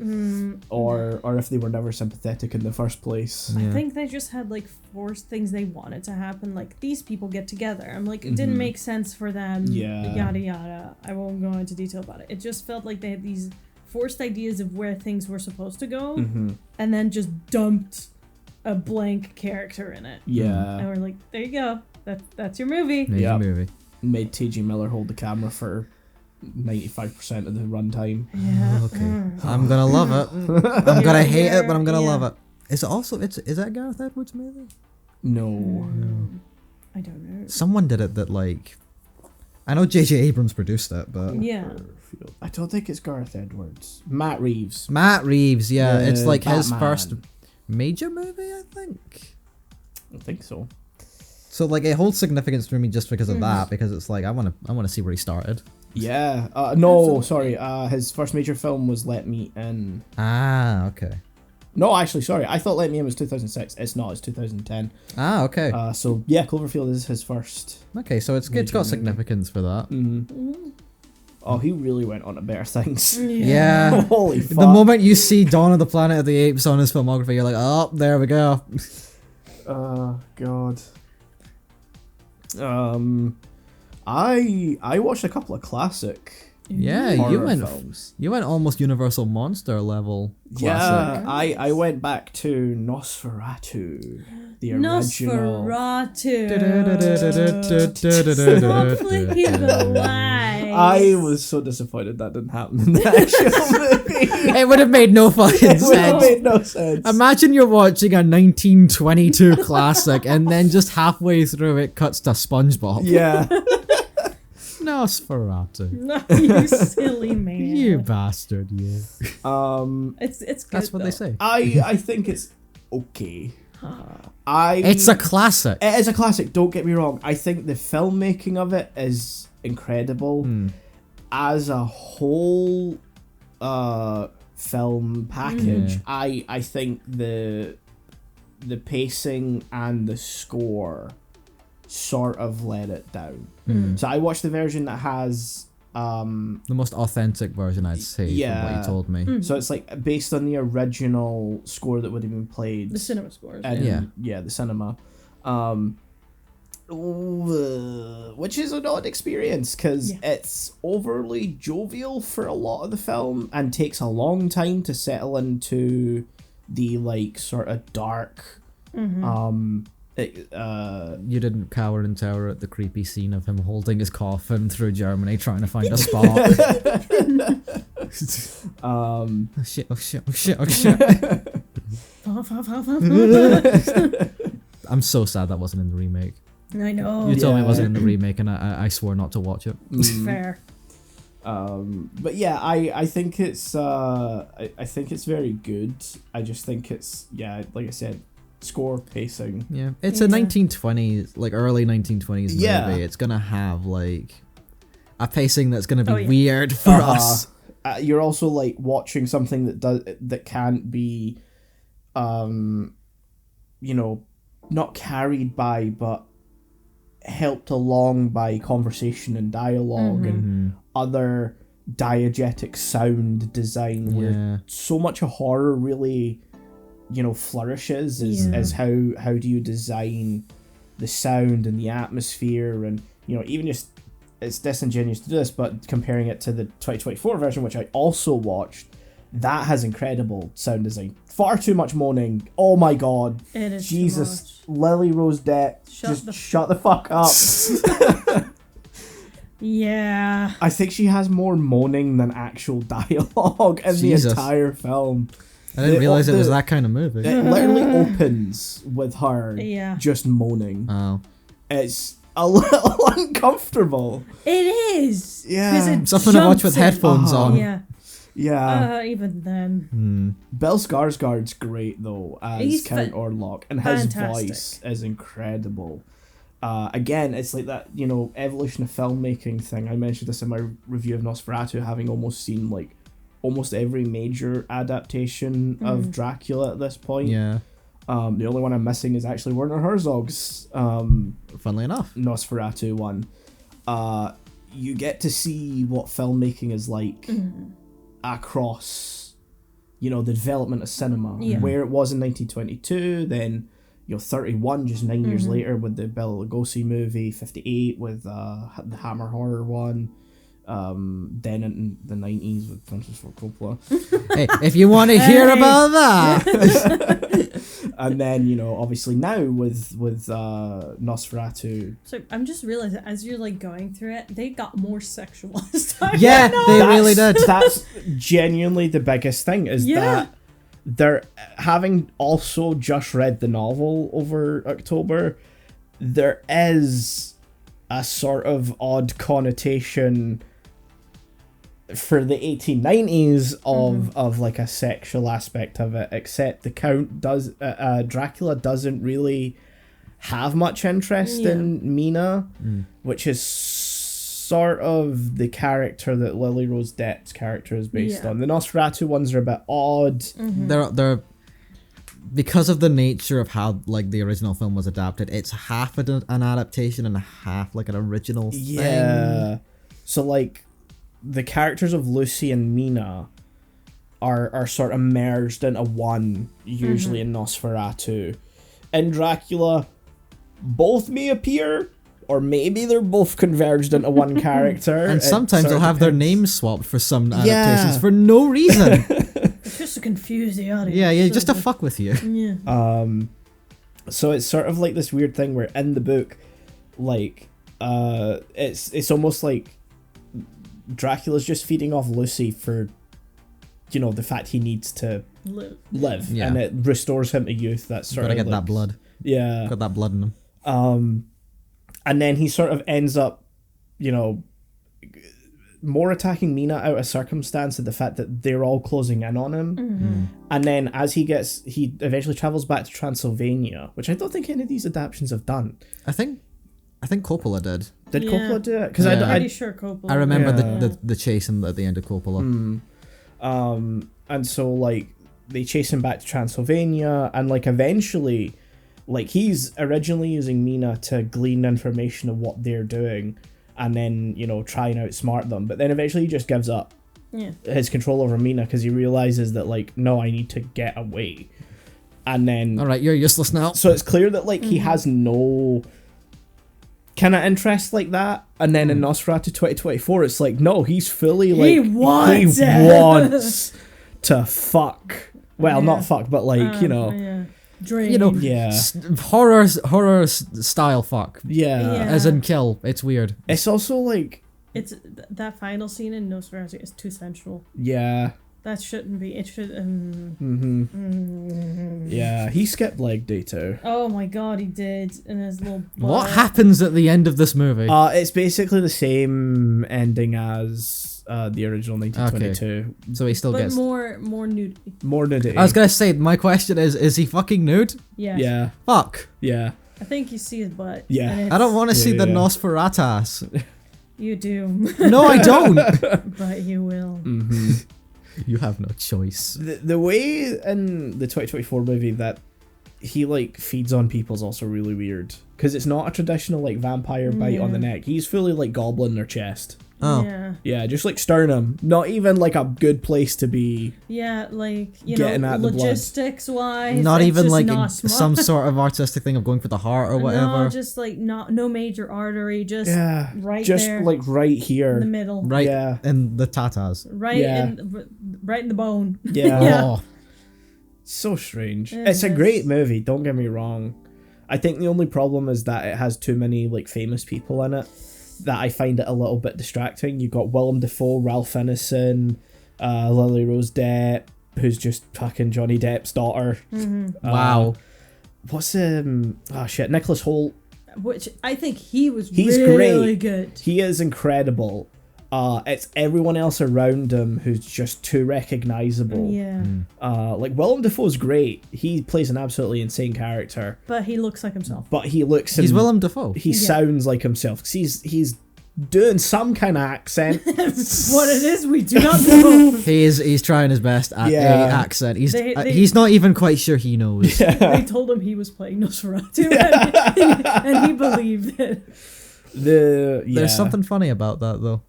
or if they were never sympathetic in the first place. Yeah. I think they just had like forced things they wanted to happen, like these people get together. I'm like, it didn't make sense for them. Yeah. Yada yada. I won't go into detail about it. It just felt like they had these forced ideas of where things were supposed to go, and then just dumped a blank character in it. Yeah. And we're like, there you go. That's your movie. Amazing Yep. movie. Made T.J. Miller hold the camera for 95% of the runtime. Yeah. Okay. I'm gonna love it. I'm gonna hate it, but I'm gonna Yeah. love it. Is it also? Is that Gareth Edwards' movie? No. I don't know. Someone did it that like. I know J.J. Abrams produced it, but Yeah. I don't think it's Gareth Edwards. Matt Reeves. Matt Reeves, yeah, it's like his Batman. first major movie, I think. I think so. So like it holds significance for me just because of that, because it's like I want to see where he started. Yeah. Absolutely. Sorry. His first major film was Let Me In. Ah, okay. No, actually, sorry. I thought Let Me In was 2006. It's not. It's 2010. Ah, okay. So yeah, Cloverfield is his first. Okay, so it's major got movie. significance for that. Oh, he really went on to better things. Yeah. Holy fuck. The moment you see Dawn of the Planet of the Apes on his filmography, you're like, oh, there we go. Oh God. I watched a couple of classic Yeah, horror films. you went almost Universal Monster level Yeah, classic. I went back to Nosferatu, the original. Nosferatu. Hopefully the lies. I was so disappointed that didn't happen in the actual movie. It would have made no fucking It would have sense. made no sense. Imagine you're watching a 1922 classic and then just halfway through it cuts to SpongeBob. Yeah. Nosferatu. You silly man. You bastard, you. It's good. That's what though. they say. I think it's okay. It's a classic. It is a classic, don't get me wrong. I think the filmmaking of it is incredible. As a whole film package, I think the pacing and the score sort of let it down. So I watched the version that has The most authentic version, I'd say, from what you told me. so it's like based on the original score that would have been played, The cinema scores. and the cinema, which is an odd experience because it's overly jovial for a lot of the film and takes a long time to settle into the like sort of dark You didn't cower in terror at the creepy scene of him holding his coffin through Germany trying to find a spot. Oh shit, oh shit, oh shit, oh shit. I'm so sad that wasn't in the remake. I know. You told me it Yeah. wasn't in the remake and I swore not to watch it. Fair. But yeah, I think it's I think it's very good. I just think it's like I said, score, pacing. Yeah, it's a 1920s, like early 1920s Yeah. movie. It's gonna have like a pacing that's gonna be Oh, yeah. weird for us. You're also like watching something that can't be, not carried by, but helped along by conversation and dialogue and other diegetic sound design where so much of horror really flourishes is how do you design the sound and the atmosphere, and even just, it's disingenuous to do this, but comparing it to the 2024 version, which I also watched, that has incredible sound design. Far too much moaning. Oh my god. It is Jesus. too Lily Rose Depp. Shut the fuck up. much. Yeah. I think she has more moaning than actual dialogue in Jesus. the entire film. I didn't realize it was that kind of movie. It literally opens with her Yeah. just moaning. Oh, It's a little uncomfortable. It is. Yeah. 'Cause it something to watch jumps with in. headphones on. Yeah. Yeah. Even then. Bill Skarsgård's great though as He's Count Orlok, and his fantastic. voice is incredible. Again, it's like that, evolution of filmmaking thing. I mentioned this in my review of Nosferatu, having almost seen like almost every major adaptation of Dracula at this point. Yeah. The only one I'm missing is actually Werner Herzog's Funnily enough. Nosferatu one. You get to see what filmmaking is like across, the development of cinema. Yeah. Where it was in 1922, then 31 just 9 years later with the Bela Lugosi movie, 58 with the Hammer horror one, then in the 90s with Francis Ford Coppola. Hey, if you want to hear about that. And then, obviously now with Nosferatu. So I'm just realizing as you're like going through it, they got more sexual as time Yeah, went on. they really did. That's genuinely the biggest thing, is that they're having also just read the novel over October. There is a sort of odd connotation for the 1890s of like a sexual aspect of it, except the Count does Dracula doesn't really have much interest in Mina, which is sort of the character that Lily Rose Depp's character is based on. The Nosferatu ones are a bit odd. They're because of the nature of how like the original film was adapted, it's half an adaptation and half like an original thing. So like the characters of Lucy and Mina are sort of merged into one, usually in Nosferatu. In Dracula, both may appear, or maybe they're both converged into one character. And sometimes they'll have their names swapped for some adaptations Yeah. for no reason. It's just to confuse the audience. yeah, just to fuck with you. Yeah. So it's sort of like this weird thing where in the book, like, it's almost like Dracula's just feeding off Lucy for, the fact he needs to live, Yeah. and it restores him to youth. That's sort Gotta of get like, that blood. Yeah. Got that blood in him. And then he sort of ends up, more attacking Mina out of circumstance of the fact that they're all closing in on him. And then as he eventually travels back to Transylvania, which I don't think any of these adaptations have done. I think Coppola did. Did Yeah. Coppola do it? Because Yeah. I'm I pretty sure Coppola. I remember Yeah. the chase at the end of Coppola. and so like they chase him back to Transylvania, and like eventually, like he's originally using Mina to glean information of what they're doing, and then try and outsmart them. But then eventually he just gives up his control over Mina because he realizes that like, no, I need to get away. And then All right, you're useless now. so it's clear that like he has no kind of interest like that. And then in Nosferatu 2024, it's like, no, he's fully like He wants he it. wants to fuck. Well, not fuck, but like Yeah. Dream. yeah, Horror style fuck. yeah. Yeah. As in kill. It's weird. It's also like It's that final scene in Nosferatu is too sensual. yeah, That shouldn't be. It should. yeah. He skipped leg day too. Oh my god, he did in his little. What butt. happens at the end of this movie? It's basically the same ending as the original 1922. So he still But gets. more nudity. More nudity. I was gonna say, my question is he fucking nude? Yeah. Yeah, Fuck. yeah. I think you see his butt. Yeah. and I don't it's- want to see the yeah. Nosferatas. You do, No, I don't. but you will. You have no choice. The way in the 2024 movie that he like feeds on people is also really weird, because it's not a traditional like vampire bite on the neck. He's fully like gobbling their chest. Oh. Yeah. Just like sternum. Not even like a good place to be. Yeah, like Getting at the blood. logistics wise. Not it's even just like not smart. some sort of artistic thing of going for the heart or whatever. No, just like no major artery, just Yeah, right just there, like right in the here. middle, Right Yeah. in the tatas. right Yeah. right in the bone. Yeah. Yeah. Oh. So strange. It It's a is. great movie, don't get me wrong. I think the only problem is that it has too many like famous people in it, that I find it a little bit distracting. You've got Willem Dafoe, Ralph Ineson, Lily Rose Depp, who's just fucking Johnny Depp's daughter. Wow. What's Nicholas Hoult. Which I think he was He's really great. good. He is incredible. It's everyone else around him who's just too recognizable. Yeah. Like Willem Dafoe's great. He plays an absolutely insane character. But he looks like himself. But he looks. He's Willem Dafoe. He sounds like himself because he's doing some kind of accent. What it is, we do not know. He's trying his best at a accent. He's not even quite sure he knows. They told him he was playing Nosferatu, and he believed it. There's something funny about that though.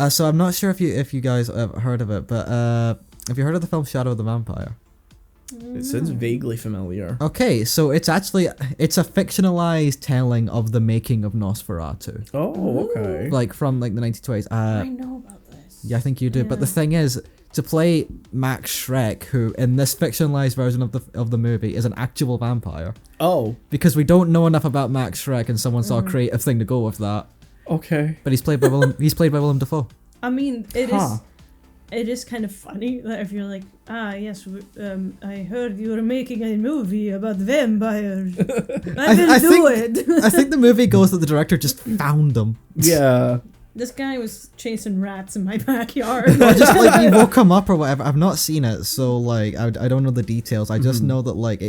So I'm not sure if you guys have heard of it, but have you heard of the film Shadow of the Vampire? It sounds vaguely familiar. Okay, so it's a fictionalized telling of the making of Nosferatu. Oh, okay. Like from like the 1920s. I know about this. Yeah, I think you do. But the thing is, to play Max Schreck, who in this fictionalized version of the movie is an actual vampire. Oh. Because we don't know enough about Max Schreck, and someone saw a creative thing to go with that. Okay. But he's played by Willem Dafoe. I mean, it is kind of funny that if you're like, yes, I heard you were making a movie about vampires. I think the movie goes that the director just found them. Yeah. This guy was chasing rats in my backyard. Or just like he woke him up or whatever. I've not seen it, so like I don't know the details. I just know that like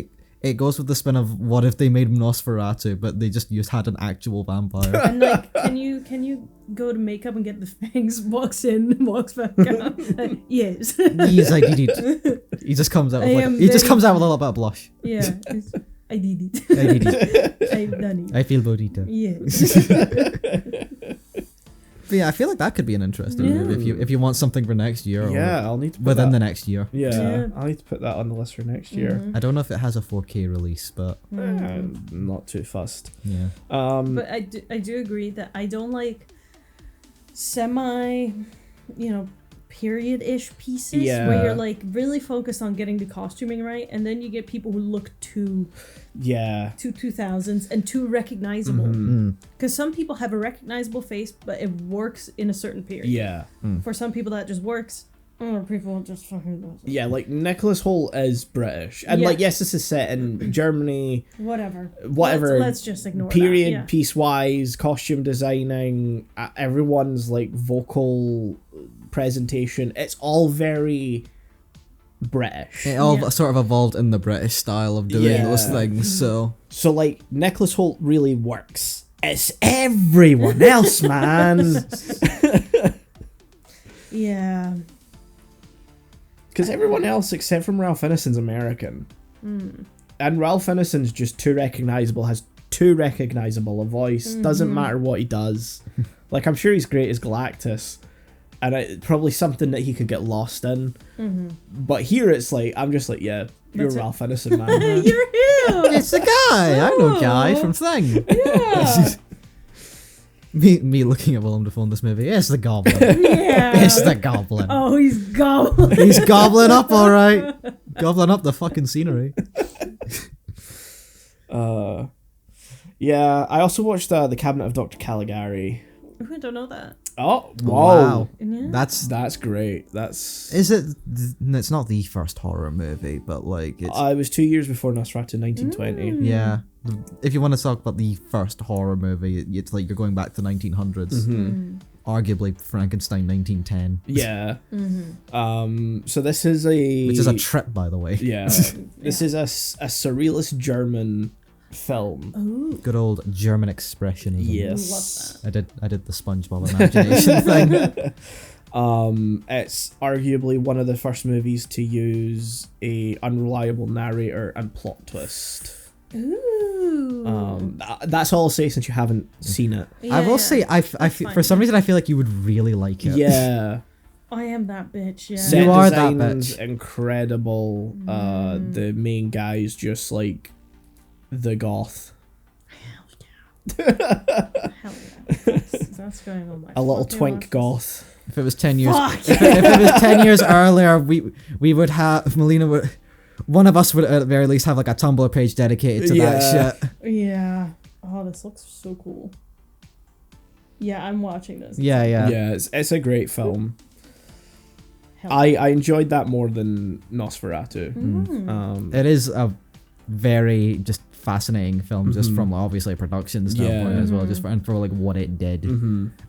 it goes with the spin of what if they made Nosferatu, but they just had an actual vampire. And like, can you go to makeup and get the fangs? Walks in, walks back out. Yes. Yes, I did it. He just comes out with a little bit of blush. Yeah. I did it. I did it. I've done it. I feel bonita. Yes. But yeah, I feel like that could be an interesting movie if you want something for next year. Yeah, I'll need to put within the next year. Yeah, I'll need to put that on the list for next year. I don't know if it has a 4K release, but not too fussed. Yeah. But I do agree that I don't like semi, period-ish pieces where you're like really focused on getting the costuming right, and then you get people who look too 2000s and too recognizable, because some people have a recognizable face but it works in a certain period. For some people that just works, other people just fucking doesn't. Like Nicholas Hoult is British, and like yes, this is set in Germany, whatever let's just ignore period that. Piece-wise, costume designing, everyone's like vocal presentation, it's all very British. It all sort of evolved in the British style of doing those things, so like Nicholas Hoult really works. It's everyone else, man. Yeah. Because everyone else except from Ralph Ineson's American. And Ralph Ineson's just too recognizable, has too recognizable a voice. Doesn't matter what he does. Like, I'm sure he's great as Galactus. And it's probably something that he could get lost in. But here it's like, I'm just like, yeah, you're Ralph Ineson, man. You're him! It's the guy! I know Guy from Thing. Yeah. Me looking at Willem Dafoe in this movie. It's the Goblin. Yeah. It's the Goblin. Oh, he's goblin. He's gobbling up, alright. Gobbling up the fucking scenery. Yeah, I also watched The Cabinet of Dr. Caligari. I don't know that. Oh, wow. Yeah. That's great. Is it... It's not the first horror movie, but like... It was 2 years before Nosferatu, 1920. Yeah. If you want to talk about the first horror movie, it's like you're going back to the 1900s. Arguably Frankenstein 1910. Yeah. So this is which is a trip, by the way. Yeah. This is a surrealist German film. Ooh. Good old German expressionism. Yes. Love that. I did the SpongeBob imagination thing. It's arguably one of the first movies to use a unreliable narrator and plot twist. Ooh. That's all I'll say since you haven't seen it. Yeah. I will say, for some reason, I feel like you would really like it. Yeah. I am that bitch, yeah. Set You are that design's bitch. incredible. The main guy is just like the goth. Hell yeah. That's going on my A little fucking twink life. goth. If it was 10 years, Fuck. if it was 10 years earlier, we would have Melina would. One of us would at the very least have like a Tumblr page dedicated to that shit. Yeah. Oh, this looks so cool. Yeah, I'm watching this. Yeah. Yeah, it's a great film. Hell I enjoyed that more than Nosferatu. It is a very just fascinating film, just from obviously a production standpoint as well, just for like what it did.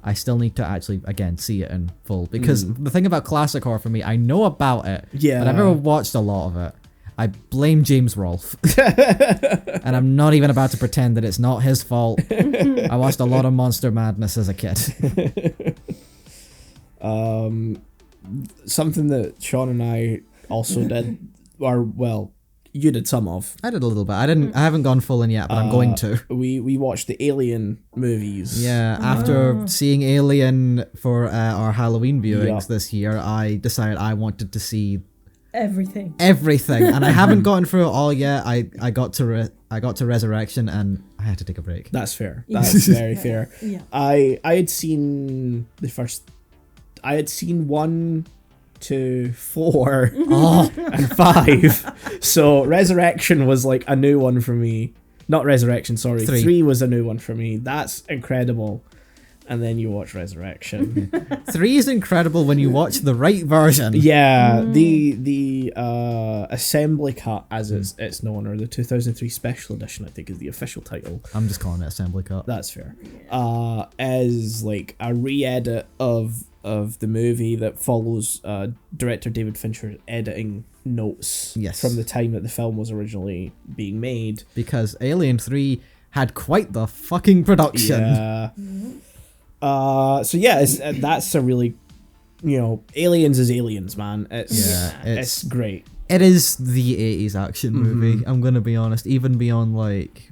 I still need to actually again see it in full, because the thing about classic horror for me, I know about it, but I've never watched a lot of it. I blame James Rolfe, and I'm not even about to pretend that it's not his fault. I watched a lot of Monster Madness as a kid. Something that Shaun and I also did, or well, you did some of. I did a little bit. I haven't gone full in yet, but I'm going to. We watched the Alien movies. Yeah, after seeing Alien for our Halloween viewings this year, I decided I wanted to see everything, and I haven't gotten through it all yet. I got to Resurrection, and I had to take a break. That's fair. That's very fair. Yeah. I had seen the first. I had seen 1 to 4 and 5. So Resurrection was like a new one for me. Not Resurrection, sorry. 3 was a new one for me. That's incredible. And then you watch Resurrection. 3 is incredible when you watch the right version. Yeah, the assembly cut, as it's known, or the 2003 special edition, I think is the official title. I'm just calling it assembly cut. That's fair. Is like a re-edit of the movie that follows director David Fincher's editing notes from the time that the film was originally being made. Because Alien 3 had quite the fucking production. Yeah. So yeah, that's a really, Aliens is Aliens, man. It's great. It is the 80s action movie, I'm gonna be honest, even beyond like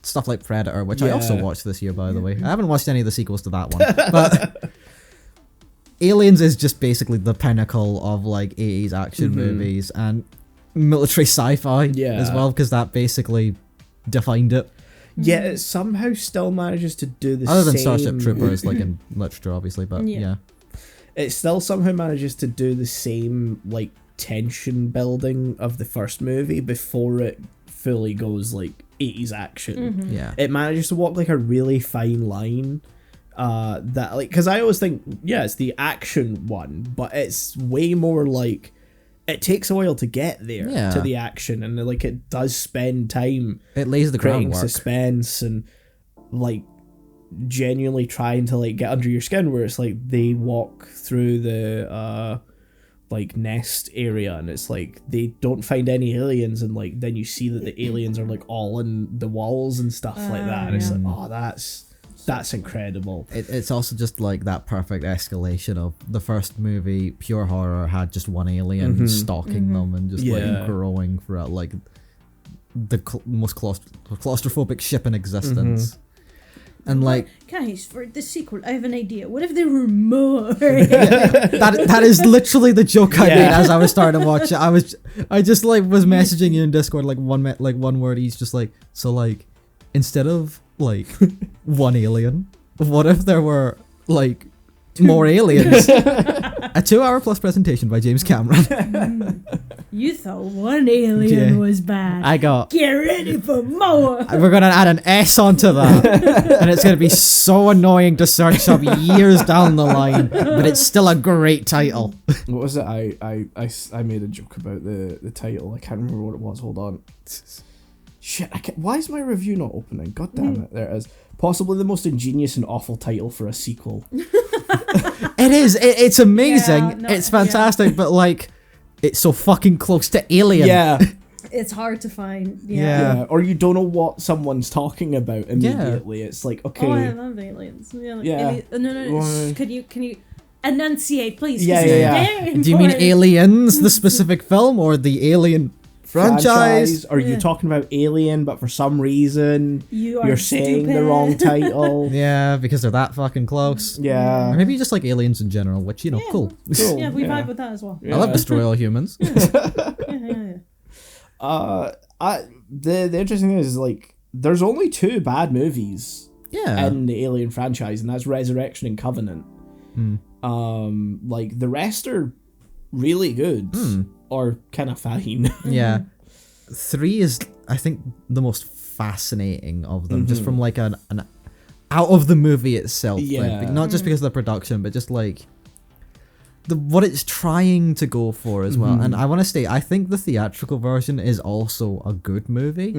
stuff like Predator, which I also watched this year, by the way. I haven't watched any of the sequels to that one, but Aliens is just basically the pinnacle of like 80s action movies and military sci-fi as well, because that basically defined it. Yeah, it somehow still manages to do the same... Other than Starship Troopers, like in literature, obviously, but yeah. It still somehow manages to do the same, like, tension building of the first movie before it fully goes, like, 80s action. Yeah. It manages to walk, like, a really fine line. That, like, because I always think, it's the action one, but it's way more, like... It takes a while to get there to the action, and like it does spend time. It lays the creating groundwork, suspense, and like genuinely trying to like get under your skin. Where it's like they walk through the like nest area, and it's like they don't find any aliens, and like then you see that the aliens are like all in the walls and stuff like that, and it's like, oh, that's incredible. It's also just like that perfect escalation of the first movie, pure horror, had just one alien stalking them and just like growing throughout like the most claustrophobic ship in existence. And like, guys, for the sequel, I have an idea. What if there were more? that is literally the joke I made as I was starting to watch it. I just like was messaging you in Discord like one word each, just like, so like instead of like one alien, what if there were like more aliens? A 2-hour plus presentation by James Cameron. You thought one alien was bad. I got, get ready for more. We're gonna add an S onto that, and it's gonna be so annoying to search up years down the line, but it's still a great title. What was it? I made a joke about the title. I can't remember what it was. Hold on. Shit, why is my review not opening? God damn it, there it is. Possibly the most ingenious and awful title for a sequel. It is. It's amazing. It's fantastic, but like, it's so fucking close to Alien. Yeah. It's hard to find. Yeah. Or you don't know what someone's talking about immediately. It's like, okay. Oh, I love aliens. No. Can you enunciate, please? Yeah. Do you mean Aliens, the specific film, or the Alien franchise? Or you're talking about Alien, but for some reason you're saying the wrong title? Yeah, because they're that fucking close. Yeah. Or maybe you just like aliens in general, which, cool. Yeah, we vibe with that as well. I love Destroy All Humans. The interesting thing is, like, there's only 2 bad movies in the Alien franchise, and that's Resurrection and Covenant. Like, the rest are really good. Or kind of fine. Yeah. 3 is, I think, the most fascinating of them, just from like an out of the movie itself. Yeah. Like, not just because of the production, but just like what it's trying to go for as well. Mhm. And I want to state, I think the theatrical version is also a good movie,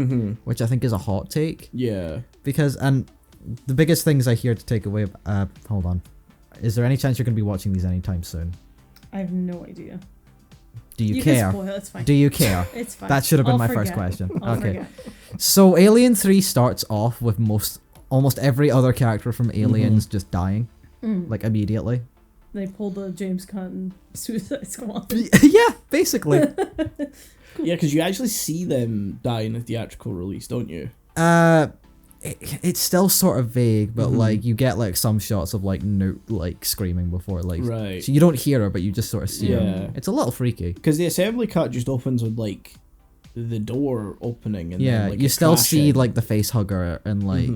which I think is a hot take. Yeah. Because, and the biggest things I hear to take away, hold on. Is there any chance you're going to be watching these anytime soon? I have no idea. Do you Can care? spoil, it's fine. Do you care? It's fine. That should have been I'll my forget. first question. I'll Okay. forget. So Alien 3 starts off with almost every other character from Aliens just dying, like immediately. They pulled the James Caan Suicide Squad. Yeah, basically. Yeah, because you actually see them die in the theatrical release, don't you? It's still sort of vague, but like you get like some shots of like Newt like screaming before, like Right. so you don't hear her, but you just sort of see Yeah. her. It's a little freaky. Because the assembly cut just opens with like the door opening, and Yeah, then, like, you a still crash see in. like the face hugger and like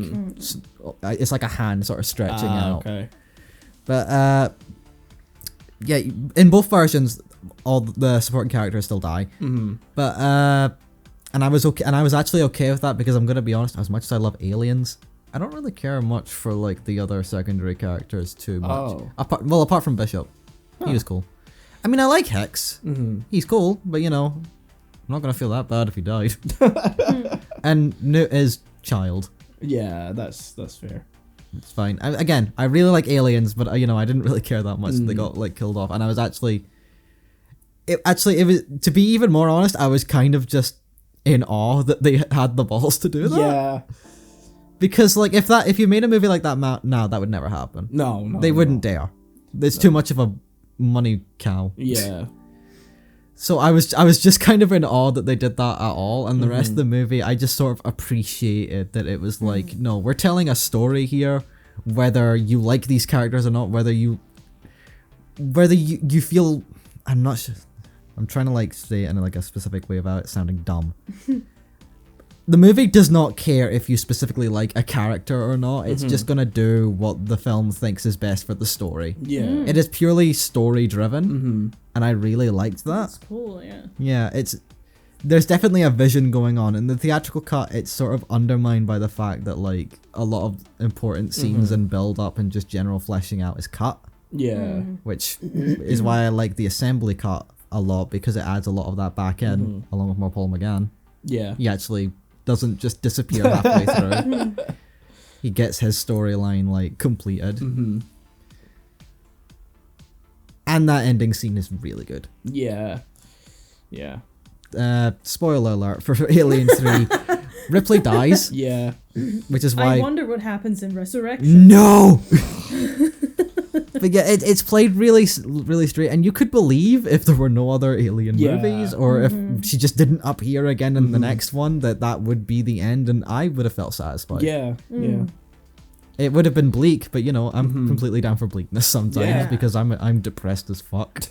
it's like a hand sort of stretching out. Okay. But yeah, in both versions, all the supporting characters still die. But and I was actually okay with that because I'm gonna be honest, as much as I love Aliens, I don't really care much for like the other secondary characters too much. Oh. Apart from Bishop, he was cool. I mean, I like Hex. He's cool, but you know, I'm not gonna feel that bad if he died. And Newt is child. Yeah, that's fair. It's fine. I really like Aliens, but you know, I didn't really care that much that they got like killed off, and I was actually, it was, to be even more honest, I was kind of just in awe that they had the balls to do that. Yeah. Because like if you made a movie like that now, that would never happen. No, They wouldn't dare. It's too much of a money cow. Yeah. So I was just kind of in awe that they did that at all, and the rest of the movie I just sort of appreciated that it was like, no, we're telling a story here, whether you like these characters or not, whether you feel, I'm not sure, I'm trying to like say it in like a specific way without it sounding dumb. The movie does not care if you specifically like a character or not. It's just gonna do what the film thinks is best for the story. Yeah. It is purely story driven, and I really liked that. That's cool, yeah. Yeah, there's definitely a vision going on. In the theatrical cut, it's sort of undermined by the fact that like a lot of important scenes and build up and just general fleshing out is cut, Yeah. which is why I like the assembly cut a lot, because it adds a lot of that back in along with more Paul McGann. Yeah. He actually doesn't just disappear halfway through. He gets his storyline like completed. And that ending scene is really good. Yeah. Yeah. Spoiler alert for Alien 3. Ripley dies, Yeah. which is why... I wonder what happens in Resurrection. No! But yeah, it's played really straight, and you could believe if there were no other Alien movies, or if she just didn't appear again in the next one, that would be the end, and I would have felt satisfied. Yeah. Yeah. It would have been bleak, but you know, I'm completely down for bleakness sometimes, Yeah. because I'm depressed as fuck.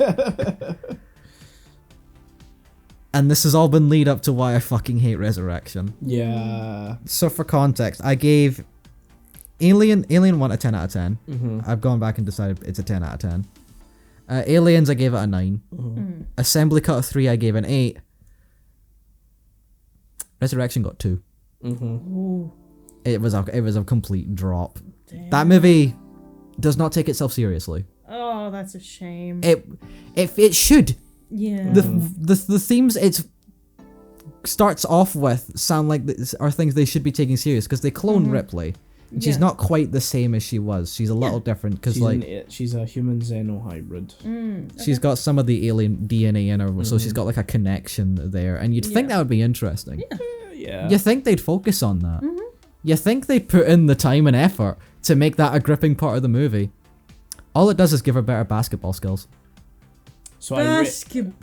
And this has all been lead up to why I fucking hate Resurrection. Yeah. So for context, I gave Alien 1 a 10 out of 10. I've gone back and decided it's a 10 out of 10. Aliens, I gave it a 9. Assembly Cut of 3, I gave an 8. Resurrection got 2. Ooh, It was a complete drop. damn. That movie does not take itself seriously. Oh, that's a shame. It should. Yeah. The themes it starts off with sound like are things they should be taking serious, because they clone Ripley. And she's Yeah. not quite the same as she was. She's a little different, because She's a human xenohybrid. she's got some of the alien DNA in her, so she's got like a connection there, and you'd think Yeah. that would be interesting. Yeah. You think they'd focus on that. You think they'd put in the time and effort to make that a gripping part of the movie. All it does is give her better basketball skills. So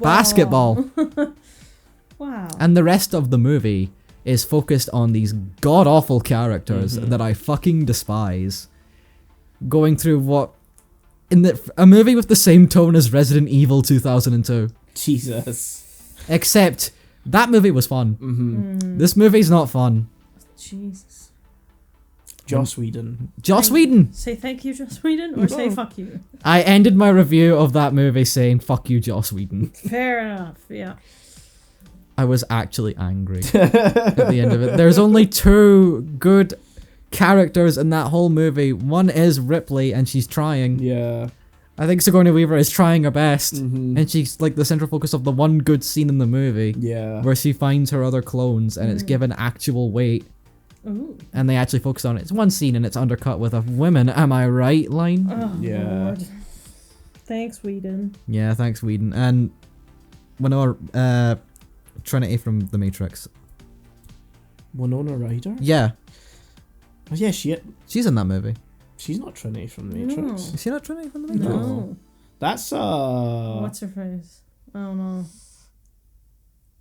Basketball. Wow. And the rest of the movie is focused on these god-awful characters that I fucking despise, going through what... a movie with the same tone as Resident Evil 2002. Jesus. Except, that movie was fun. This movie's not fun. Jesus. Joss Whedon. Joss Whedon! Say thank you, Joss Whedon, or say fuck you. I ended my review of that movie saying, fuck you, Joss Whedon. Fair enough, yeah. I was actually angry at the end of it. There's only 2 good characters in that whole movie. One is Ripley, and she's trying. Yeah. I think Sigourney Weaver is trying her best, Mhm. and she's like the central focus of the one good scene in the movie Yeah. where she finds her other clones and it's given actual weight, Ooh. and they actually focus on it. It's one scene and it's undercut with a "women, am I right?" line. Oh, Yeah. Lord. Thanks, Whedon. Yeah, thanks, Whedon. And Winona Trinity from The Matrix. Winona Ryder? Yeah, Oh, yeah, she's in that movie. she's not Trinity from The No. Matrix. Is she not Trinity from The Matrix? No. That's What's her face? I don't know.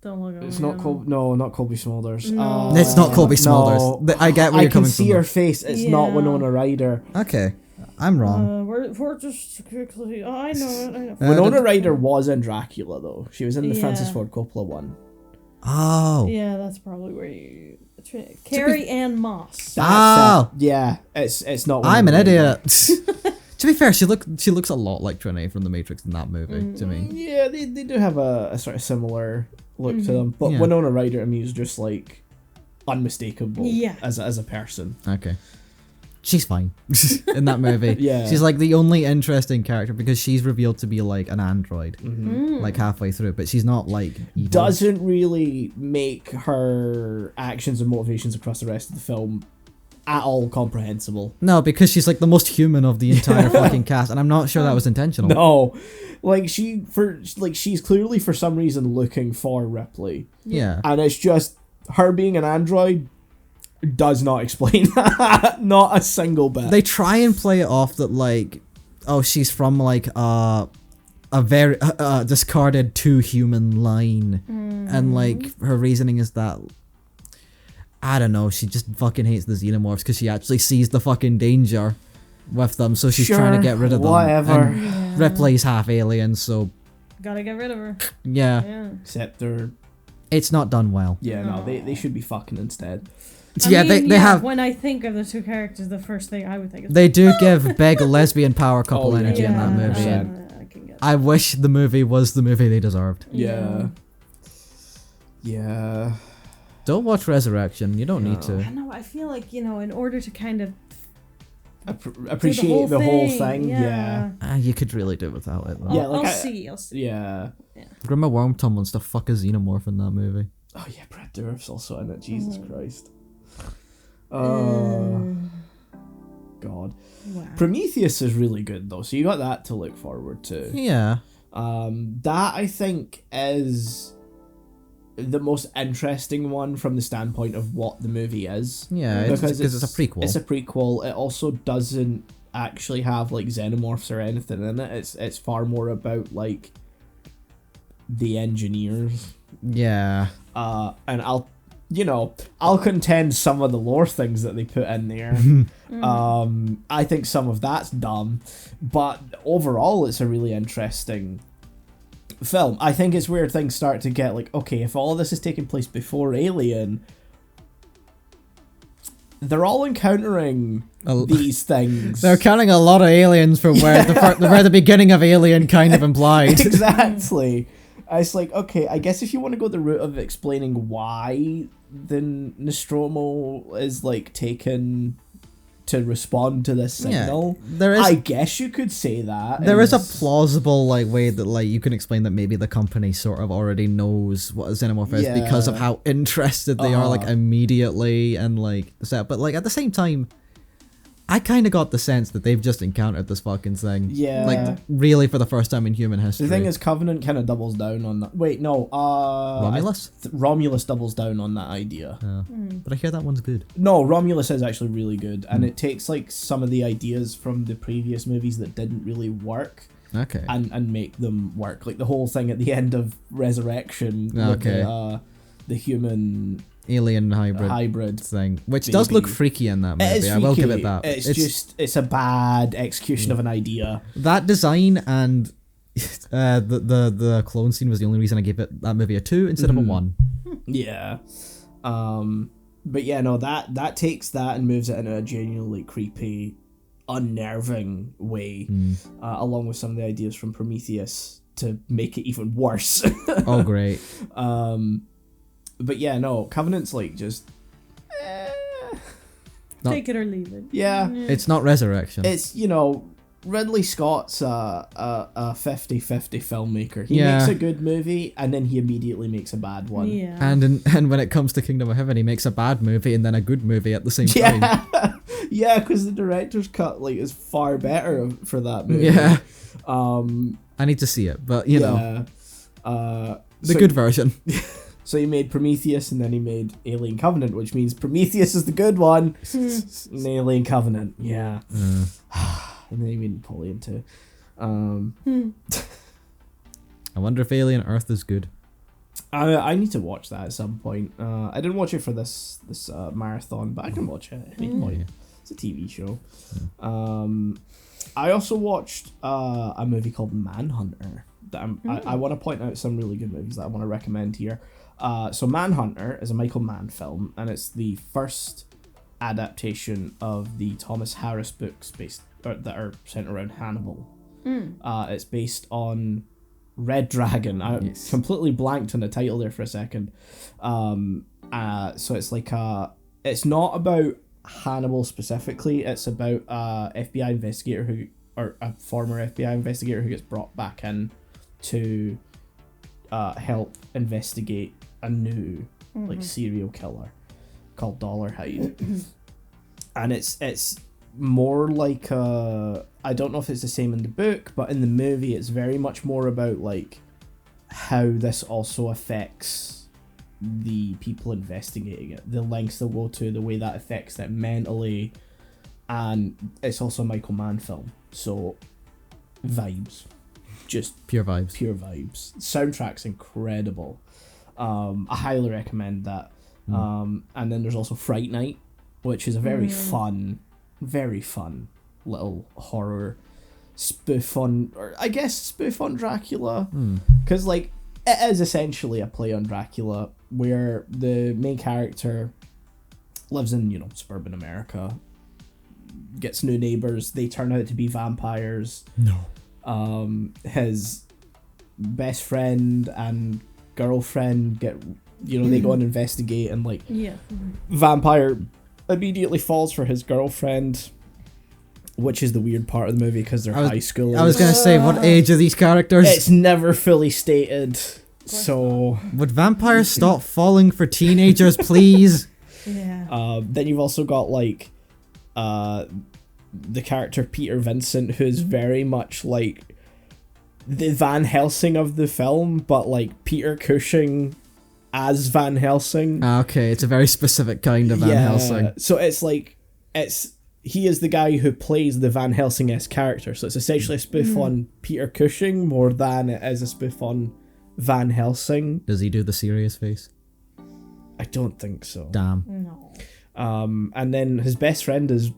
Don't look at It's me, not I Colby. No, not Colby Smulders. No. It's not Colby Smulders. No. I get where I you're can coming see from. her face. It's not Yeah. Winona Ryder. Okay, I'm wrong. We're just quickly. Oh, I know it. I know. Winona Ryder was in Dracula though. She was in the Yeah. Francis Ford Coppola one. Oh. Yeah, that's probably where you. Carrie Ann Moss. That's Oh. it. Yeah, it's not. I'm an Winona Ryder. idiot. To be fair, she looks a lot like Trinity from The Matrix in that movie to me. Yeah, they do have a sort of similar look to them, but Yeah. Winona Ryder to me is just like unmistakable. Yeah. As a person. Okay. She's fine in that movie. Yeah. She's like the only interesting character because she's revealed to be like an android, Mm. like halfway through, but she's not like evil. Doesn't really make her actions and motivations across the rest of the film at all comprehensible. No, because she's like the most human of the entire fucking cast, and I'm not sure that was intentional. No, like she's clearly for some reason looking for Ripley, Yeah. and it's just her being an android does not explain that. Not a single bit. They try and play it off that like, oh, she's from like a very discarded too human line, and like her reasoning is that I don't know, she just fucking hates the xenomorphs because she actually sees the fucking danger with them, so she's trying to get rid of them. Whatever. And Yeah. Ripley's half alien, so Gotta get rid of her. yeah, Yeah. Except they're it's not done well. no, No. they should be fucking instead. I Yeah, mean, they have. When I think of the two characters, the first thing I would think is. They do give big lesbian power couple Oh, yeah. energy in that Yeah, movie. yeah. And I can get. I wish the movie was the movie they deserved. Yeah. Yeah. Don't watch Resurrection. You don't need No. I to. know. I feel like in order to kind of Appreciate the whole thing. Yeah. You could really do without it. Though. Yeah, I'll, like I'll I- see. I'll see. Yeah. Grandma Wormtongue wants to fuck a xenomorph in that movie. Oh yeah, Brad Dourif's also in it. Jesus Christ. Uh, God. wow. Prometheus is really good though, so you got that to look forward to. Yeah. That I think is the most interesting one from the standpoint of what the movie is. Yeah, it's Because because it's a prequel. It's a prequel. It also doesn't actually have like xenomorphs or anything in it. It's far more about like the engineers. Yeah. And I'll contend some of the lore things that they put in there. I think some of that's dumb, but overall it's a really interesting film. I think it's where things start to get like, okay, if all this is taking place before Alien, they're all encountering these things. They're counting a lot of aliens for where where the beginning of Alien kind of implied. Exactly. It's like, okay, I guess if you want to go the route of explaining why the Nostromo is like taken to respond to this signal, there is. I guess you could say that. There is a It's- plausible like way that like you can explain that maybe the company sort of already knows what a xenomorph is because of Yeah. how interested they are like immediately and like set. But like at the same time, I kind of got the sense that they've just encountered this fucking thing. Yeah. Like really for the first time in human history. The thing is, Covenant kind of doubles down on that. Wait, no. Romulus. Romulus doubles down on that idea. But I hear that one's good. No, Romulus is actually really good, and it takes like some of the ideas from the previous movies that didn't really work. Okay. And make them work. Like the whole thing at the end of Resurrection with Okay. the human Alien hybrid thing, which does look baby. freaky in that It movie. is I will give freaky. it that. It's a bad execution of an idea. That design and the clone scene was the only reason I gave it that movie a 2 instead of a 1. Yeah. But yeah, no, that takes that and moves it in a genuinely creepy, unnerving way, along with some of the ideas from Prometheus to make it even worse. Oh, great. But yeah, no, Covenant's like just Not- Take it or leave it. yeah. It's not Resurrection. It's, you know, Ridley Scott's a 50-50 filmmaker. He Yeah. makes a good movie and then he immediately makes a bad one. Yeah. And when it comes to Kingdom of Heaven, he makes a bad movie and then a good movie at the same time. Yeah, yeah, because the director's cut like is far better for that movie. Yeah. Um. I need to see it, but you know, the so- good version. So he made Prometheus and then he made Alien Covenant, which means Prometheus is the good one. And Alien Covenant, yeah. And then he made Napoleon too. I wonder if Alien Earth is good. I need to watch that at some point. I didn't watch it for this marathon, but I can watch it at any point. It's a TV show. I also watched a movie called Manhunter. That I want to point out some really good movies that I want to recommend here. So Manhunter is a Michael Mann film, and it's the first adaptation of the Thomas Harris books that are centered around Hannibal. It's based on Red Dragon. I completely blanked on the title there for a second. So it's like it's not about Hannibal specifically. It's about a FBI investigator or a former FBI investigator who gets brought back in to help investigate a new like serial killer called Dollarhide. And it's more like I don't know if it's the same in the book, but in the movie it's very much more about like how this also affects the people investigating it, the lengths they'll go to, the way that affects them mentally. And it's also a Michael Mann film, so vibes, just Pure vibes. Soundtrack's incredible. I highly recommend that. And then there's also Fright Night, which is a very fun little horror spoof on Dracula, because like it is essentially a play on Dracula, where the main character lives in suburban America, gets new neighbors, they turn out to be vampires. His best friend and girlfriend they go and investigate, and like vampire immediately falls for his girlfriend, which is the weird part of the movie because they're high schoolers. I was gonna say, what age are these characters? It's never fully stated. So would vampires stop falling for teenagers, please? Yeah. Then you've also got like the character Peter Vincent, who's very much like the Van Helsing of the film, but like Peter Cushing as Van Helsing. Okay, it's a very specific kind of Van Helsing. So it's like he is the guy who plays the Van Helsing-esque character. So it's essentially a spoof on Peter Cushing more than it is a spoof on Van Helsing. Does he do the serious face? I don't think so. Damn. No. And then his best friend is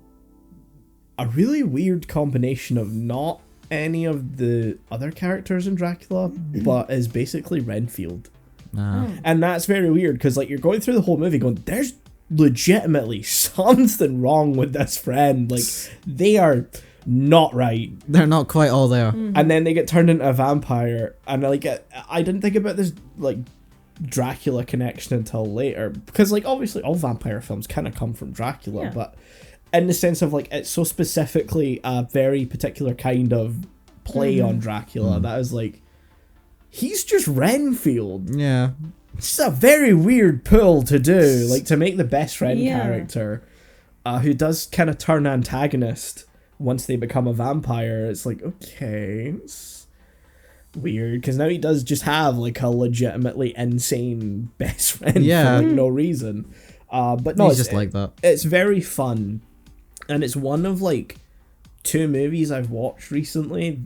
a really weird combination of not any of the other characters in Dracula, but is basically Renfield. And that's very weird because like you're going through the whole movie going, there's legitimately something wrong with this friend. Like they are not right. They're not quite all there. And then they get turned into a vampire, and like I didn't think about this like Dracula connection until later, because like obviously all vampire films kind of come from Dracula, but in the sense of like it's so specifically a very particular kind of play on Dracula that is like he's just Renfield. Yeah. It's a very weird pull to do, like to make the best friend character who does kind of turn antagonist once they become a vampire. It's like, okay, it's weird, because now he does just have like a legitimately insane best friend for like no reason. But no, he's just like that. It's very fun, and it's one of like 2 movies I've watched recently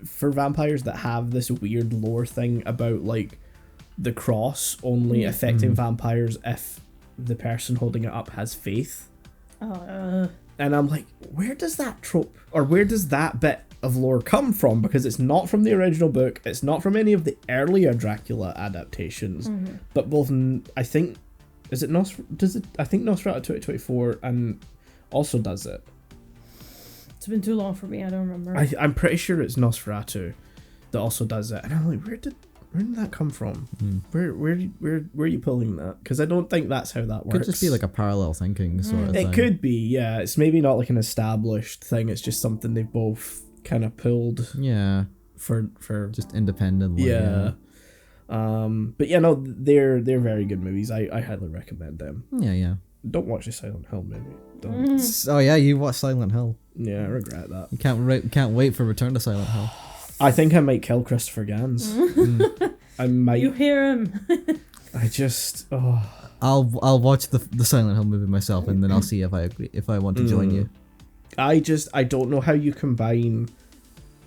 for vampires that have this weird lore thing about like the cross only affecting vampires if the person holding it up has faith. And I'm like, where does that trope, or where does that bit of lore come from? Because it's not from the original book, it's not from any of the earlier Dracula adaptations, but both I think I think Nosferatu 2024 and also does it. It's been too long for me, I don't remember. I'm pretty sure it's Nosferatu that also does it, and I'm like, where did that come from? Where are you pulling that? Because I don't think that's how that works. Could just be like a parallel thinking sort of thing. It could be, yeah. It's maybe not like an established thing. It's just something they've both kind of pulled Yeah. for Just independently. yeah. But yeah, no, they're very good movies. I highly recommend them. Yeah. Don't watch the Silent Hill movie. Don't. Oh yeah, you watched Silent Hill. Yeah, I regret that. You can't wait for Return to Silent Hill. I think I might kill Christopher Gans. I might. You hear him. I just. Oh. I'll watch the Silent Hill movie myself, and then I'll see if I agree, if I want to join you. I don't know how you combine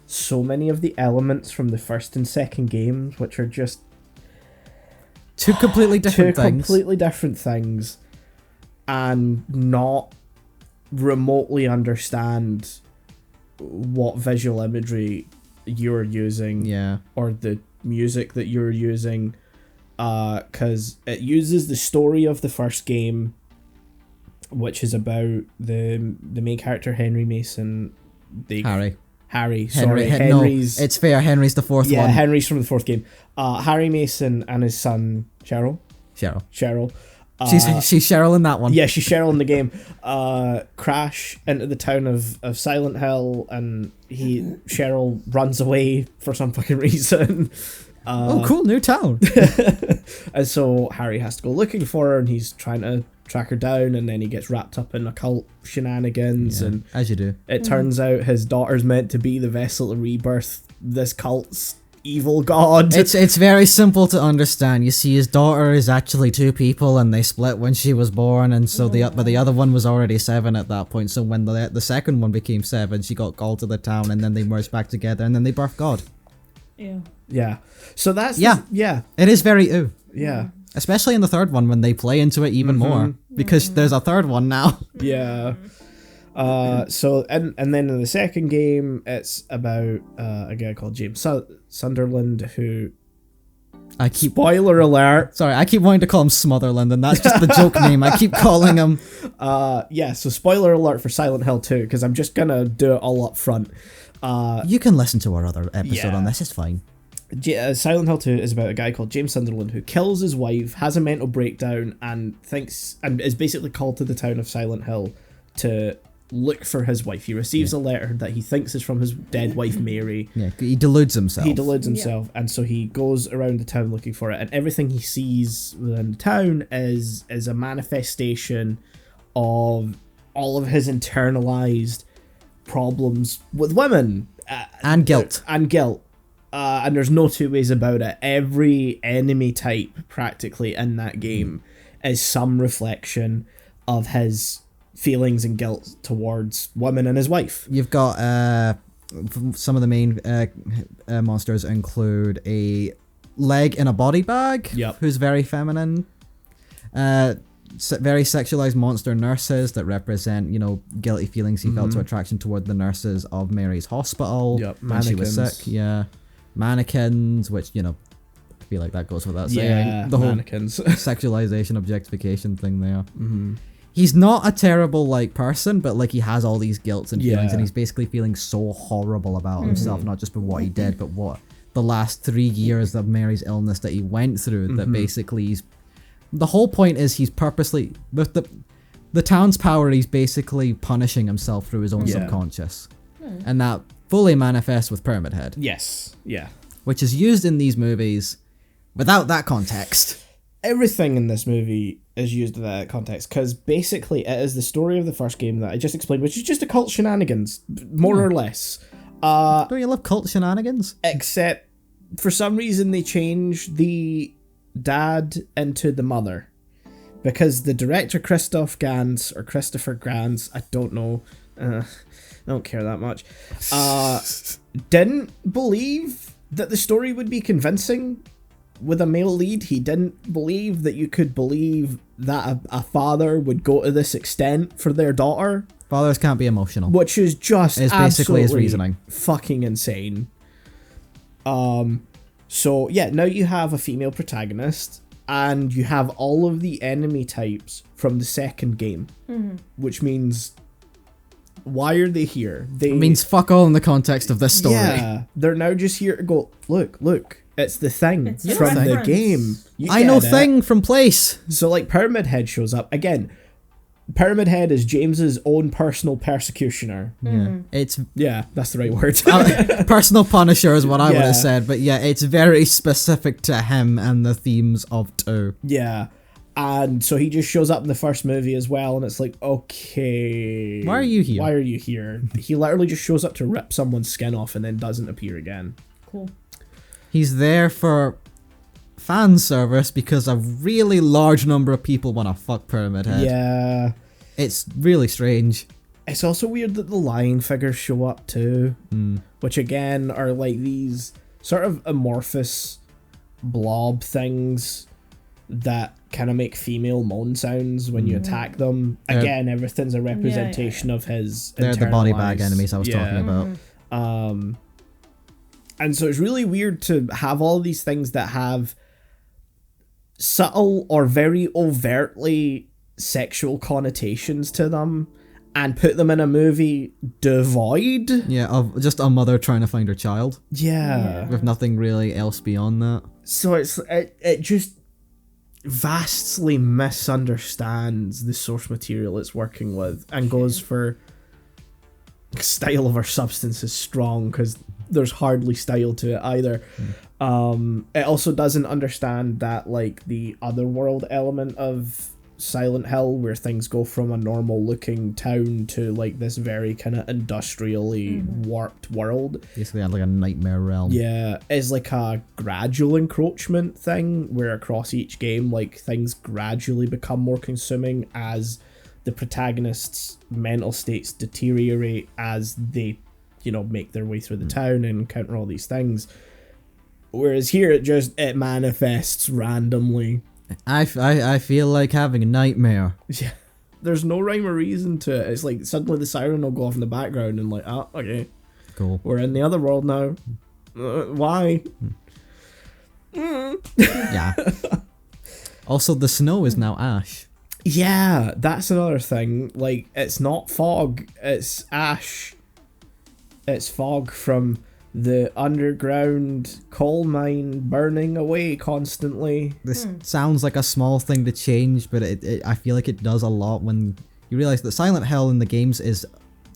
so many of the elements from the first and second games, which are just Two completely different things. completely different things, and not remotely understand what visual imagery you're using, Yeah. or the music that you're using, because it uses the story of the first game, which is about the main character Henry Mason. Henry's. No, it's fair. Henry's the fourth Yeah, one. Henry's from the fourth game. Harry Mason and his son Cheryl. Cheryl. She's Cheryl in that one. Yeah, she's Cheryl in the game. Crash into the town of Silent Hill, and Cheryl runs away for some fucking reason. Oh, cool, new town. And so Harry has to go looking for her, and he's trying to track her down, and then he gets wrapped up in occult shenanigans, and as you do. it turns out his daughter's meant to be the vessel to rebirth this cult's evil god. It's very simple to understand. You see, his daughter is actually two people, and they split when she was born, and so but the other one was already 7 at that point. So when the second one became 7, she got called to the town, and then they merged back together, and then they birthed God. Yeah. So that's yeah. It is very ooh. Yeah. Especially in the third one when they play into it even more, because there's a third one now. Yeah. So and then in the second game, it's about a guy called James Sunderland, who, spoiler alert. Sorry, I keep wanting to call him Smotherland, and that's just the joke name. I keep calling him. Yeah. So spoiler alert for Silent Hill 2, because I'm just gonna do it all up front. You can listen to our other episode on this. It's fine. Silent Hill 2 is about a guy called James Sunderland who kills his wife, has a mental breakdown, and is basically called to the town of Silent Hill to look for his wife. He receives a letter that he thinks is from his dead wife Mary. Yeah, he deludes himself. And so he goes around the town looking for it, and everything he sees within the town is a manifestation of all of his internalized problems with women. And guilt. And there's no two ways about it. Every enemy type practically in that game is some reflection of his feelings and guilt towards women and his wife. You've got some of the main monsters include a leg in a body bag, who's very feminine. Very sexualized monster nurses that represent, guilty feelings he felt to attraction toward the nurses of Mary's hospital when she was sick. Yeah. Mannequins, which, I feel like that goes without saying. Yeah, the mannequins. whole sexualization, objectification thing there. He's not a terrible, person, but, he has all these guilts and feelings, and he's basically feeling so horrible about himself, not just for what he did, but what the last 3 years of Mary's illness that he went through, that basically the whole point is he's purposely, with the town's power, he's basically punishing himself through his own subconscious. And that fully manifests with Pyramid Head. Yes, yeah. Which is used in these movies without that context. Everything in this movie is used in that context, because basically it is the story of the first game that I just explained, which is just occult shenanigans, more or less. Don't you love cult shenanigans? Except, for some reason, they changed the dad into the mother. Because the director, Christopher Gans, I don't know, I don't care that much, didn't believe that the story would be convincing with a male lead. He didn't believe that you could believe that a father would go to this extent for their daughter. Fathers can't be emotional. Which is just basically his reasoning. Fucking insane. So yeah, now you have a female protagonist, and you have all of the enemy types from the second game, which means, why are they here? It means fuck all in the context of this story. Yeah, they're now just here to go, look, it's the thing from the game. I know thing from place. So Pyramid Head shows up again. Pyramid Head is James's own personal persecutioner. Yeah, it's Yeah, that's the right word. personal punisher is what I would Yeah. have said, but yeah, it's very specific to him and the themes of 2. Yeah. And so he just shows up in the first movie as well, and it's like, okay. Why are you here? Why are you here? He literally just shows up to rip someone's skin off and then doesn't appear again. Cool. He's there for fan service because a really large number of people want to fuck Pyramid Head. Yeah. It's really strange. It's also weird that the lying figures show up too, which again are like these sort of amorphous blob things that kind of make female moan sounds when you attack them. Again, everything's a representation of his They're the body bag internalized- enemies I was talking about. And so it's really weird to have all these things that have subtle or very overtly sexual connotations to them and put them in a movie devoid. Yeah, of just a mother trying to find her child Yeah. with nothing really else beyond that. So it just vastly misunderstands the source material it's working with and goes for style over substance is strong because there's hardly style to it either. It also doesn't understand that like the otherworld element of Silent Hill, where things go from a normal looking town to like this very kind of industrially warped world. Basically, had like a nightmare realm. Yeah, is like a gradual encroachment thing where across each game, like things gradually become more consuming as the protagonist's mental states deteriorate as they, you know, make their way through the town and encounter all these things. Whereas here, it manifests randomly. I feel like having a nightmare. Yeah, there's no rhyme or reason to it. It's like suddenly the siren will go off in the background and like, oh, okay, Cool. we're in the other world now. Why? Yeah. Also, the snow is now ash. Yeah, that's another thing. Like, it's not fog, it's ash. It's fog from the underground coal mine burning away constantly. This sounds like a small thing to change, but I feel like it does a lot when you realize that Silent Hill in the games is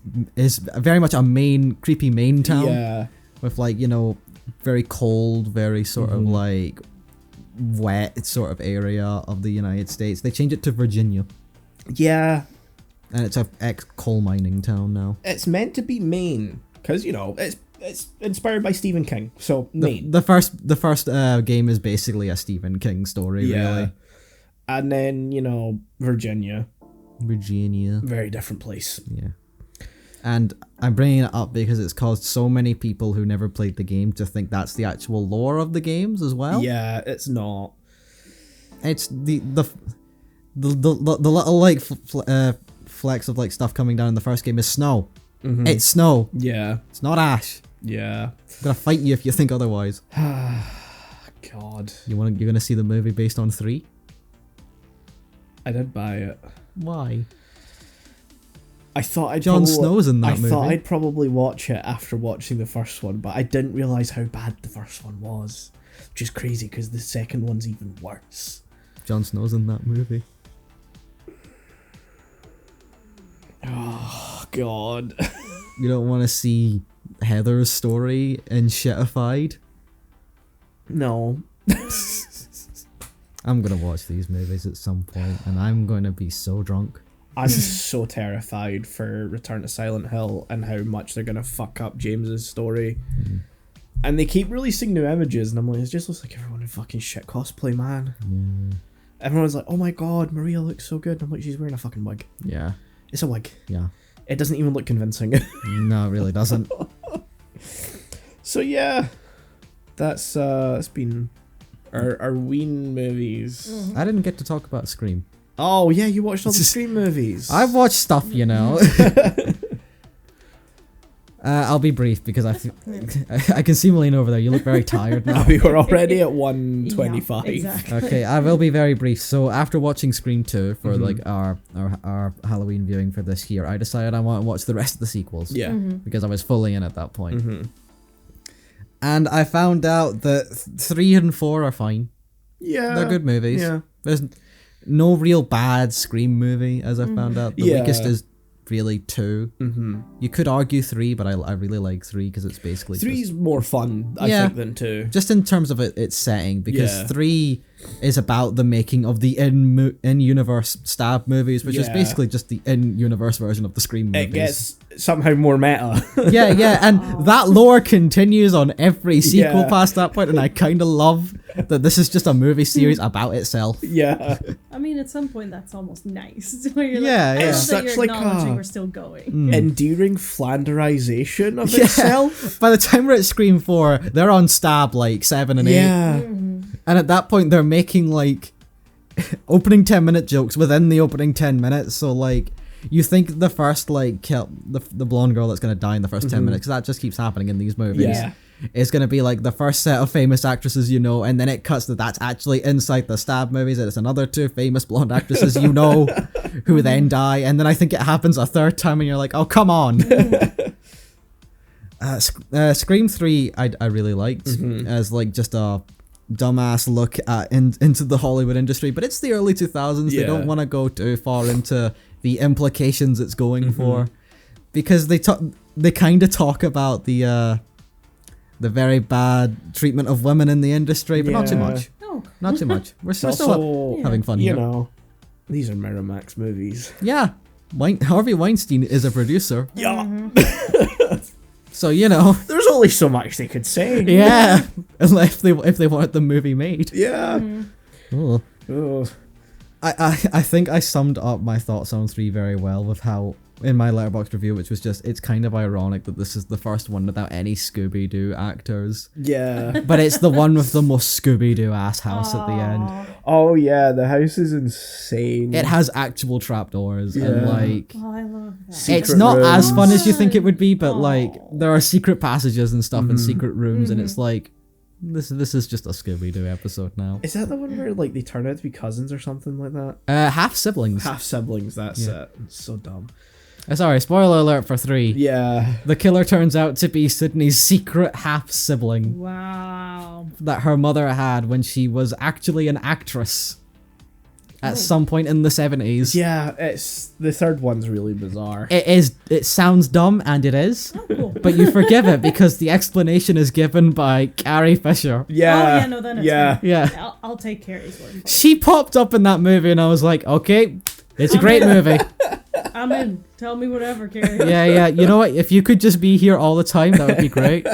very much a creepy main town. Yeah. With like, you know, very cold, very sort of like wet sort of area of the United States. They change it to Virginia. Yeah. And it's a ex-coal mining town now. It's meant to be Maine, because, you know, it's inspired by Stephen King, so Maine. The first game is basically a Stephen King story, really. And then, you know, Virginia. Very different place. Yeah. And I'm bringing it up because it's caused so many people who never played the game to think that's the actual lore of the games as well. Yeah, it's not. It's the little like flecks of like stuff coming down in the first game is snow. It's snow. Yeah. It's not ash. Yeah. I'm gonna fight you if you think otherwise. God. You're gonna see the movie based on 3? I did buy it. Why? I thought Jon Snow's in that movie. I thought I'd probably watch it after watching the first one, but I didn't realise how bad the first one was. Which is crazy because the second one's even worse. Jon Snow's in that movie. Oh, God. You don't want to see Heather's story in shitified? No. I'm gonna watch these movies at some point, and I'm gonna be so drunk. I'm so terrified for Return to Silent Hill and how much they're going to fuck up James's story. And they keep releasing new images, and I'm like, it just looks like everyone in fucking shit cosplay, man. Everyone's like, oh my god, Maria looks so good. And I'm like, she's wearing a fucking wig. Yeah. It's a wig. Yeah. It doesn't even look convincing. No, it really doesn't. So yeah, that's it's been our Ween movies. I didn't get to talk about Scream. Oh yeah, you watched all the Scream movies. I've watched stuff, you know. I'll be brief because I can see Melina over there. You look very tired now. We were already at 1:25. Yeah, exactly. Okay, I will be very brief. So after watching Scream 2 for like our Halloween viewing for this year, I decided I want to watch the rest of the sequels. Yeah. Because I was fully in at that point. And I found out that 3 and 4 are fine. Yeah. They're good movies. Yeah. no real bad Scream movie, as I found out. The Yeah. weakest is really 2. Mm-hmm. You could argue 3, but I really like 3 because it's basically Three's more fun, I Yeah. think, than 2. just in terms of its setting, because Yeah. 3 is about the making of the in-universe stab movies, which is Yeah. basically just the in-universe version of the Scream movies. It gets somehow more meta. yeah, and that lore continues on every sequel Yeah. past that point, and I kind of love that this is just a movie series about itself. Yeah. I mean, at some point, that's almost nice. Where you're Yeah, like, yeah. I It's love that such you're like acknowledging a- we're still going. Endearing Flanderization of Yeah. itself. By the time we're at Scream 4, they're on Stab like 7 and 8. Yeah. And at that point, they're making like opening 10-minute jokes within the opening 10 minutes. So like, you think the first like kill the blonde girl that's gonna die in the first 10 minutes, because that just keeps happening in these movies. Yeah. Is gonna be like the first set of famous actresses you know, and then it cuts that that's actually inside the Stab movies, and it's another 2 famous blonde actresses you know, who then die, and then I think it happens a third time, and you're like, oh come on. Scream 3 I really liked as like just a dumbass look at into the Hollywood industry, but it's the early 2000s. They Yeah. don't want to go too far into the implications it's going for, because they kind of talk about the very bad treatment of women in the industry, but not too Yeah. much. Oh, Not too much. We're It's still also, having fun you here. know, these are Miramax movies. Yeah, Harvey Weinstein is a producer, Yeah. so you know. There's only so much they could say. Yeah, if they wanted the movie made. Yeah. Oh. Oh. I think I summed up my thoughts on 3 very well with how, in my Letterboxd review, which was just, it's kind of ironic that this is the first one without any Scooby-Doo actors, Yeah. but it's the one with the most Scooby-Doo ass house at the end. Oh yeah, the house is insane. It has actual trapdoors, and Yeah. like, Oh, I love that. Secret it's not as fun as you rooms. think it would be, but Aw. like, there are secret passages and stuff and secret rooms, and it's like, this is just a Scooby-Doo episode now. Is that the one where like they turn out to be cousins or something like that? Half siblings. Half siblings. That's Yeah. it. It's so dumb. Sorry, spoiler alert for 3. Yeah. The killer turns out to be Sydney's secret half sibling Wow. that her mother had when she was actually an actress at some point in the 70s. Yeah. It's the third one's really bizarre. It sounds dumb, and it is, Oh, cool. but you forgive it because the explanation is given by Carrie Fisher. Yeah. Oh, yeah, no, then it's yeah. fine. Yeah. I'll take Carrie's word for it. She popped up in that movie, and I was like, okay, it's a great movie. I'm in. Tell me whatever, Carrie. Yeah. You know what? If you could just be here all the time, that would be great.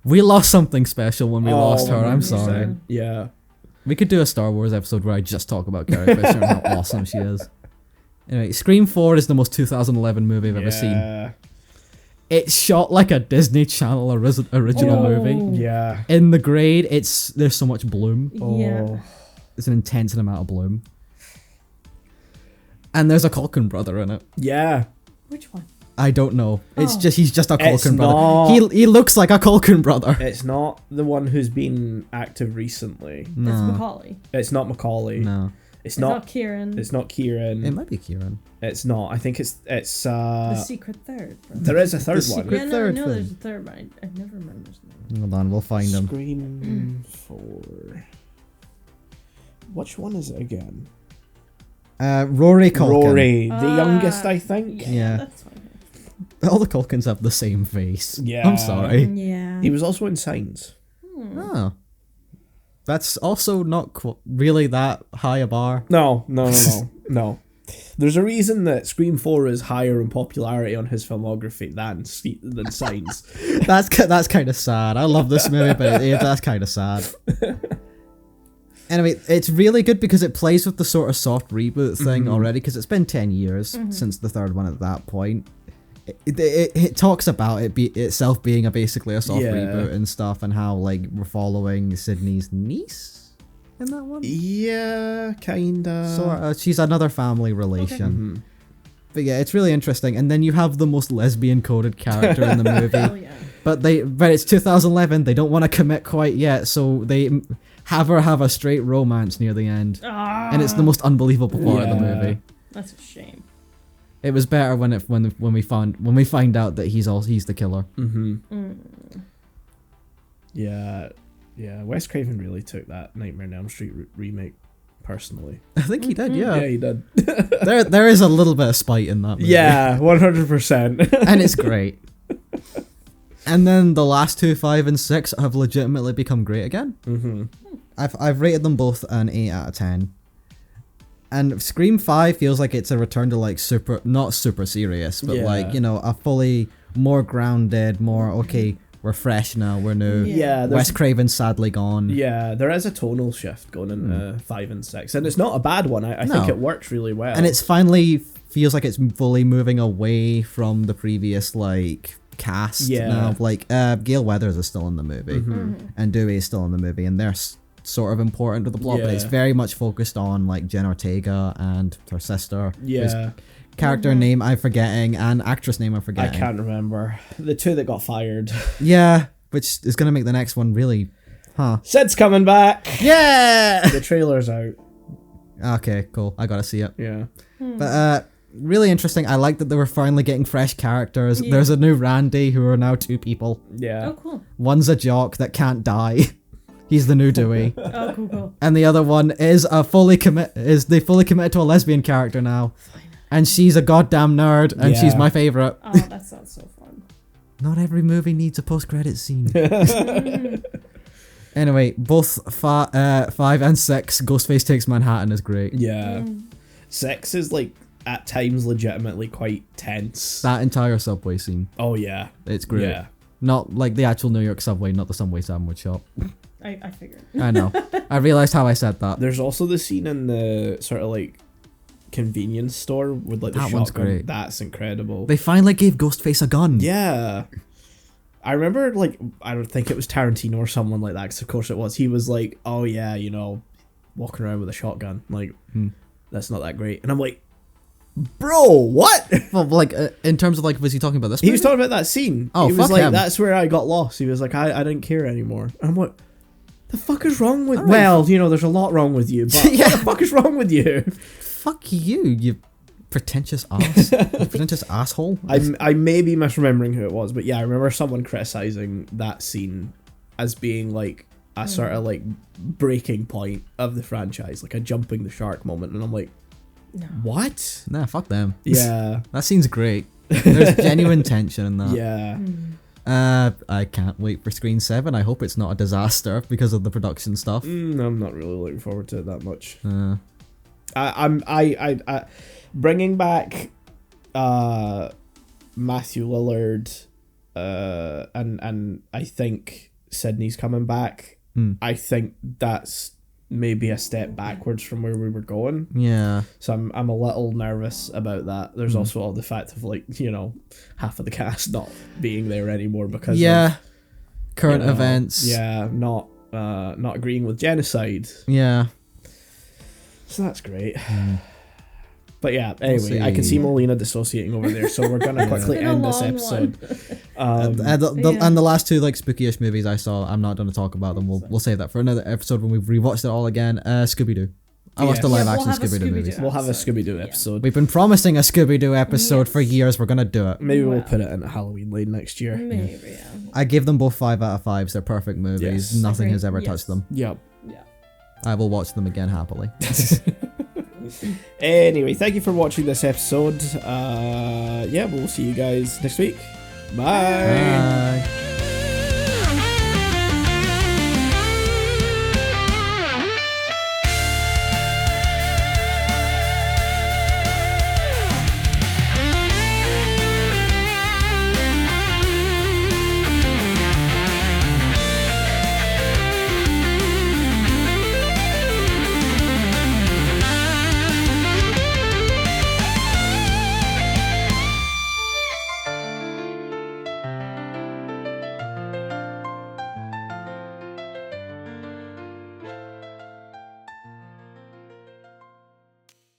We lost something special when we lost her. I'm 100%. sorry. Yeah. We could do a Star Wars episode where I just talk about Carrie Fisher and how awesome she is. Anyway, Scream 4 is the most 2011 movie I've ever seen. Yeah. It's shot like a Disney Channel original Oh. movie. Yeah. In the grade, there's so much bloom. Yeah. Oh. It's an intense amount of bloom. And there's a Culkin brother in it. Yeah. Which one? I don't know. It's Oh. just he's just a It's Culkin brother. not- He looks like a Culkin brother. It's not the one who's been active recently. It's No, Macaulay. It's not Macaulay. no. It's It's not. not Kieran. It's not Kieran. It might be Kieran. It's not. I think it's. The Secret Third. Brother. There is a third The one. Secret Yeah, no, Third no, film. there's a third, but I never remember his name. Hold on, we'll find him. Scream 4. Which one is it again? Rory Culkin. Rory, the youngest, I think. Yeah. That's fine. All the Culkins have the same face. Yeah. I'm sorry. Yeah. He was also in Signs. Oh. That's also not really that high a bar. No. No. There's a reason that Scream 4 is higher in popularity on his filmography than Signs. That's kind of sad. I love this movie, but that's kind of sad. Anyway, it's really good because it plays with the sort of soft reboot thing already, because it's been 10 years since the third one at that point. It talks about itself being basically a soft Yeah. reboot and stuff, and how like we're following Sydney's niece in that one. Yeah, kinda. Sort of. She's another family relation. But yeah, it's really interesting. And then you have the most lesbian coded character in the movie. Oh yeah. But it's 2011. They don't want to commit quite yet, so they have her have a straight romance near the end, and it's the most unbelievable part of the Yeah. movie. That's a shame. It was better when we find out that he's the killer. Yeah. Wes Craven really took that Nightmare on Elm Street remake personally. I think he did, Yeah, yeah. he did. There is a little bit of spite in that movie. Yeah, 100%. And it's great. And then the last two, 5 and 6, have legitimately become great again. Mm-hmm. I've rated them both an 8 out of 10. And Scream 5 feels like it's a return to like not super serious, but Yeah. like, you know, a fully more grounded, more, okay, we're fresh now, we're new. Yeah, Wes Craven's sadly gone. yeah, there is a tonal shift going into 5 and 6, and it's not a bad one. I think No. it works really well. And it's finally feels like it's fully moving away from the previous like cast. Yeah. Now, like Gail Weathers is still in the movie, and Dewey is still in the movie, and they're sort of important to the plot, but it's Yeah. very much focused on like Jen Ortega and her sister. whose yeah, character name I'm forgetting and actress name I'm I forgetting. can't remember the two that got fired. Yeah, which is gonna make the next one really, Sid's coming back. Yeah. The trailer's out. Okay, cool. I gotta see it. Yeah. But really interesting. I like that they were finally getting fresh characters. Yeah. There's a new Randy who are now 2 people. Yeah. Oh, cool. One's a jock that can't die. He's the new Dewey. Oh, cool. And the other one is fully committed to a lesbian character now. And she's a goddamn nerd, and she's Yeah. my favorite. Oh, that sounds so fun. Not every movie needs a post-credit scene. Anyway, both 5 and 6, Ghostface Takes Manhattan is great. Yeah. 6 is like at times legitimately quite tense. That entire subway scene, Oh yeah. it's great. Yeah. Not like the actual New York subway, not the Subway sandwich shop. I figured. I know. I realized how I said that. There's also the scene in the sort of like convenience store with like the That one's shotgun. great. That's incredible. They finally gave Ghostface a gun. Yeah. I remember, like, I don't think it was Tarantino or someone like that, because of course it was. He was like, oh yeah, you know, walking around with a shotgun. Like, that's not that great. And I'm like, bro, what? Well, like, in terms of, like, was he talking about this He was movie? talking about that scene. Oh, he was fuck like, him. that's where I got lost. He was like, I didn't care anymore. And I'm like, the fuck is wrong with... Alright. Well, you know, there's a lot wrong with you, but Yeah. what the fuck is wrong with you? Fuck you pretentious ass. You pretentious asshole. I may be misremembering who it was, but yeah, I remember someone criticizing that scene as being like a sort of like breaking point of the franchise, like a jumping the shark moment, and I'm like, No. what? Nah, fuck them. Yeah, That scene's great. There's genuine tension in that. yeah. I can't wait for Screen 7. I hope it's not a disaster because of the production stuff. I'm not really looking forward to it that much. Uh, Bringing back Matthew Lillard, and I think Sydney's coming back. I think that's maybe a step backwards from where we were going. yeah. So I'm a little nervous about that. There's also all the fact of, like, you know, half of the cast not being there anymore because Yeah. of, Current you know, events. Yeah, not agreeing with genocide. Yeah. So that's great. But yeah, anyway, I can see see. Melina dissociating over there, so we're gonna quickly It's been a end this long episode. And the last two like spooky-ish movies I saw, I'm not going to talk about them. We'll save that for another episode when we've rewatched it all again. Scooby-Doo. I watched the Yes. live Yeah, we'll action have a Scooby-Doo Scooby-Doo movies. We'll have a episode. Scooby-Doo Yeah. episode. We've been promising a Scooby-Doo episode for years. We're going to do it. Maybe we'll Well. put it in Halloween Lane next year. Maybe, yeah. I give them both 5 out of 5s. They're perfect movies. Yes. Nothing Agreed. has ever Yes. touched them. Yep. Yeah. I will watch them again happily. Anyway, thank you for watching this episode. Yeah, we'll see you guys next week. Bye. Bye.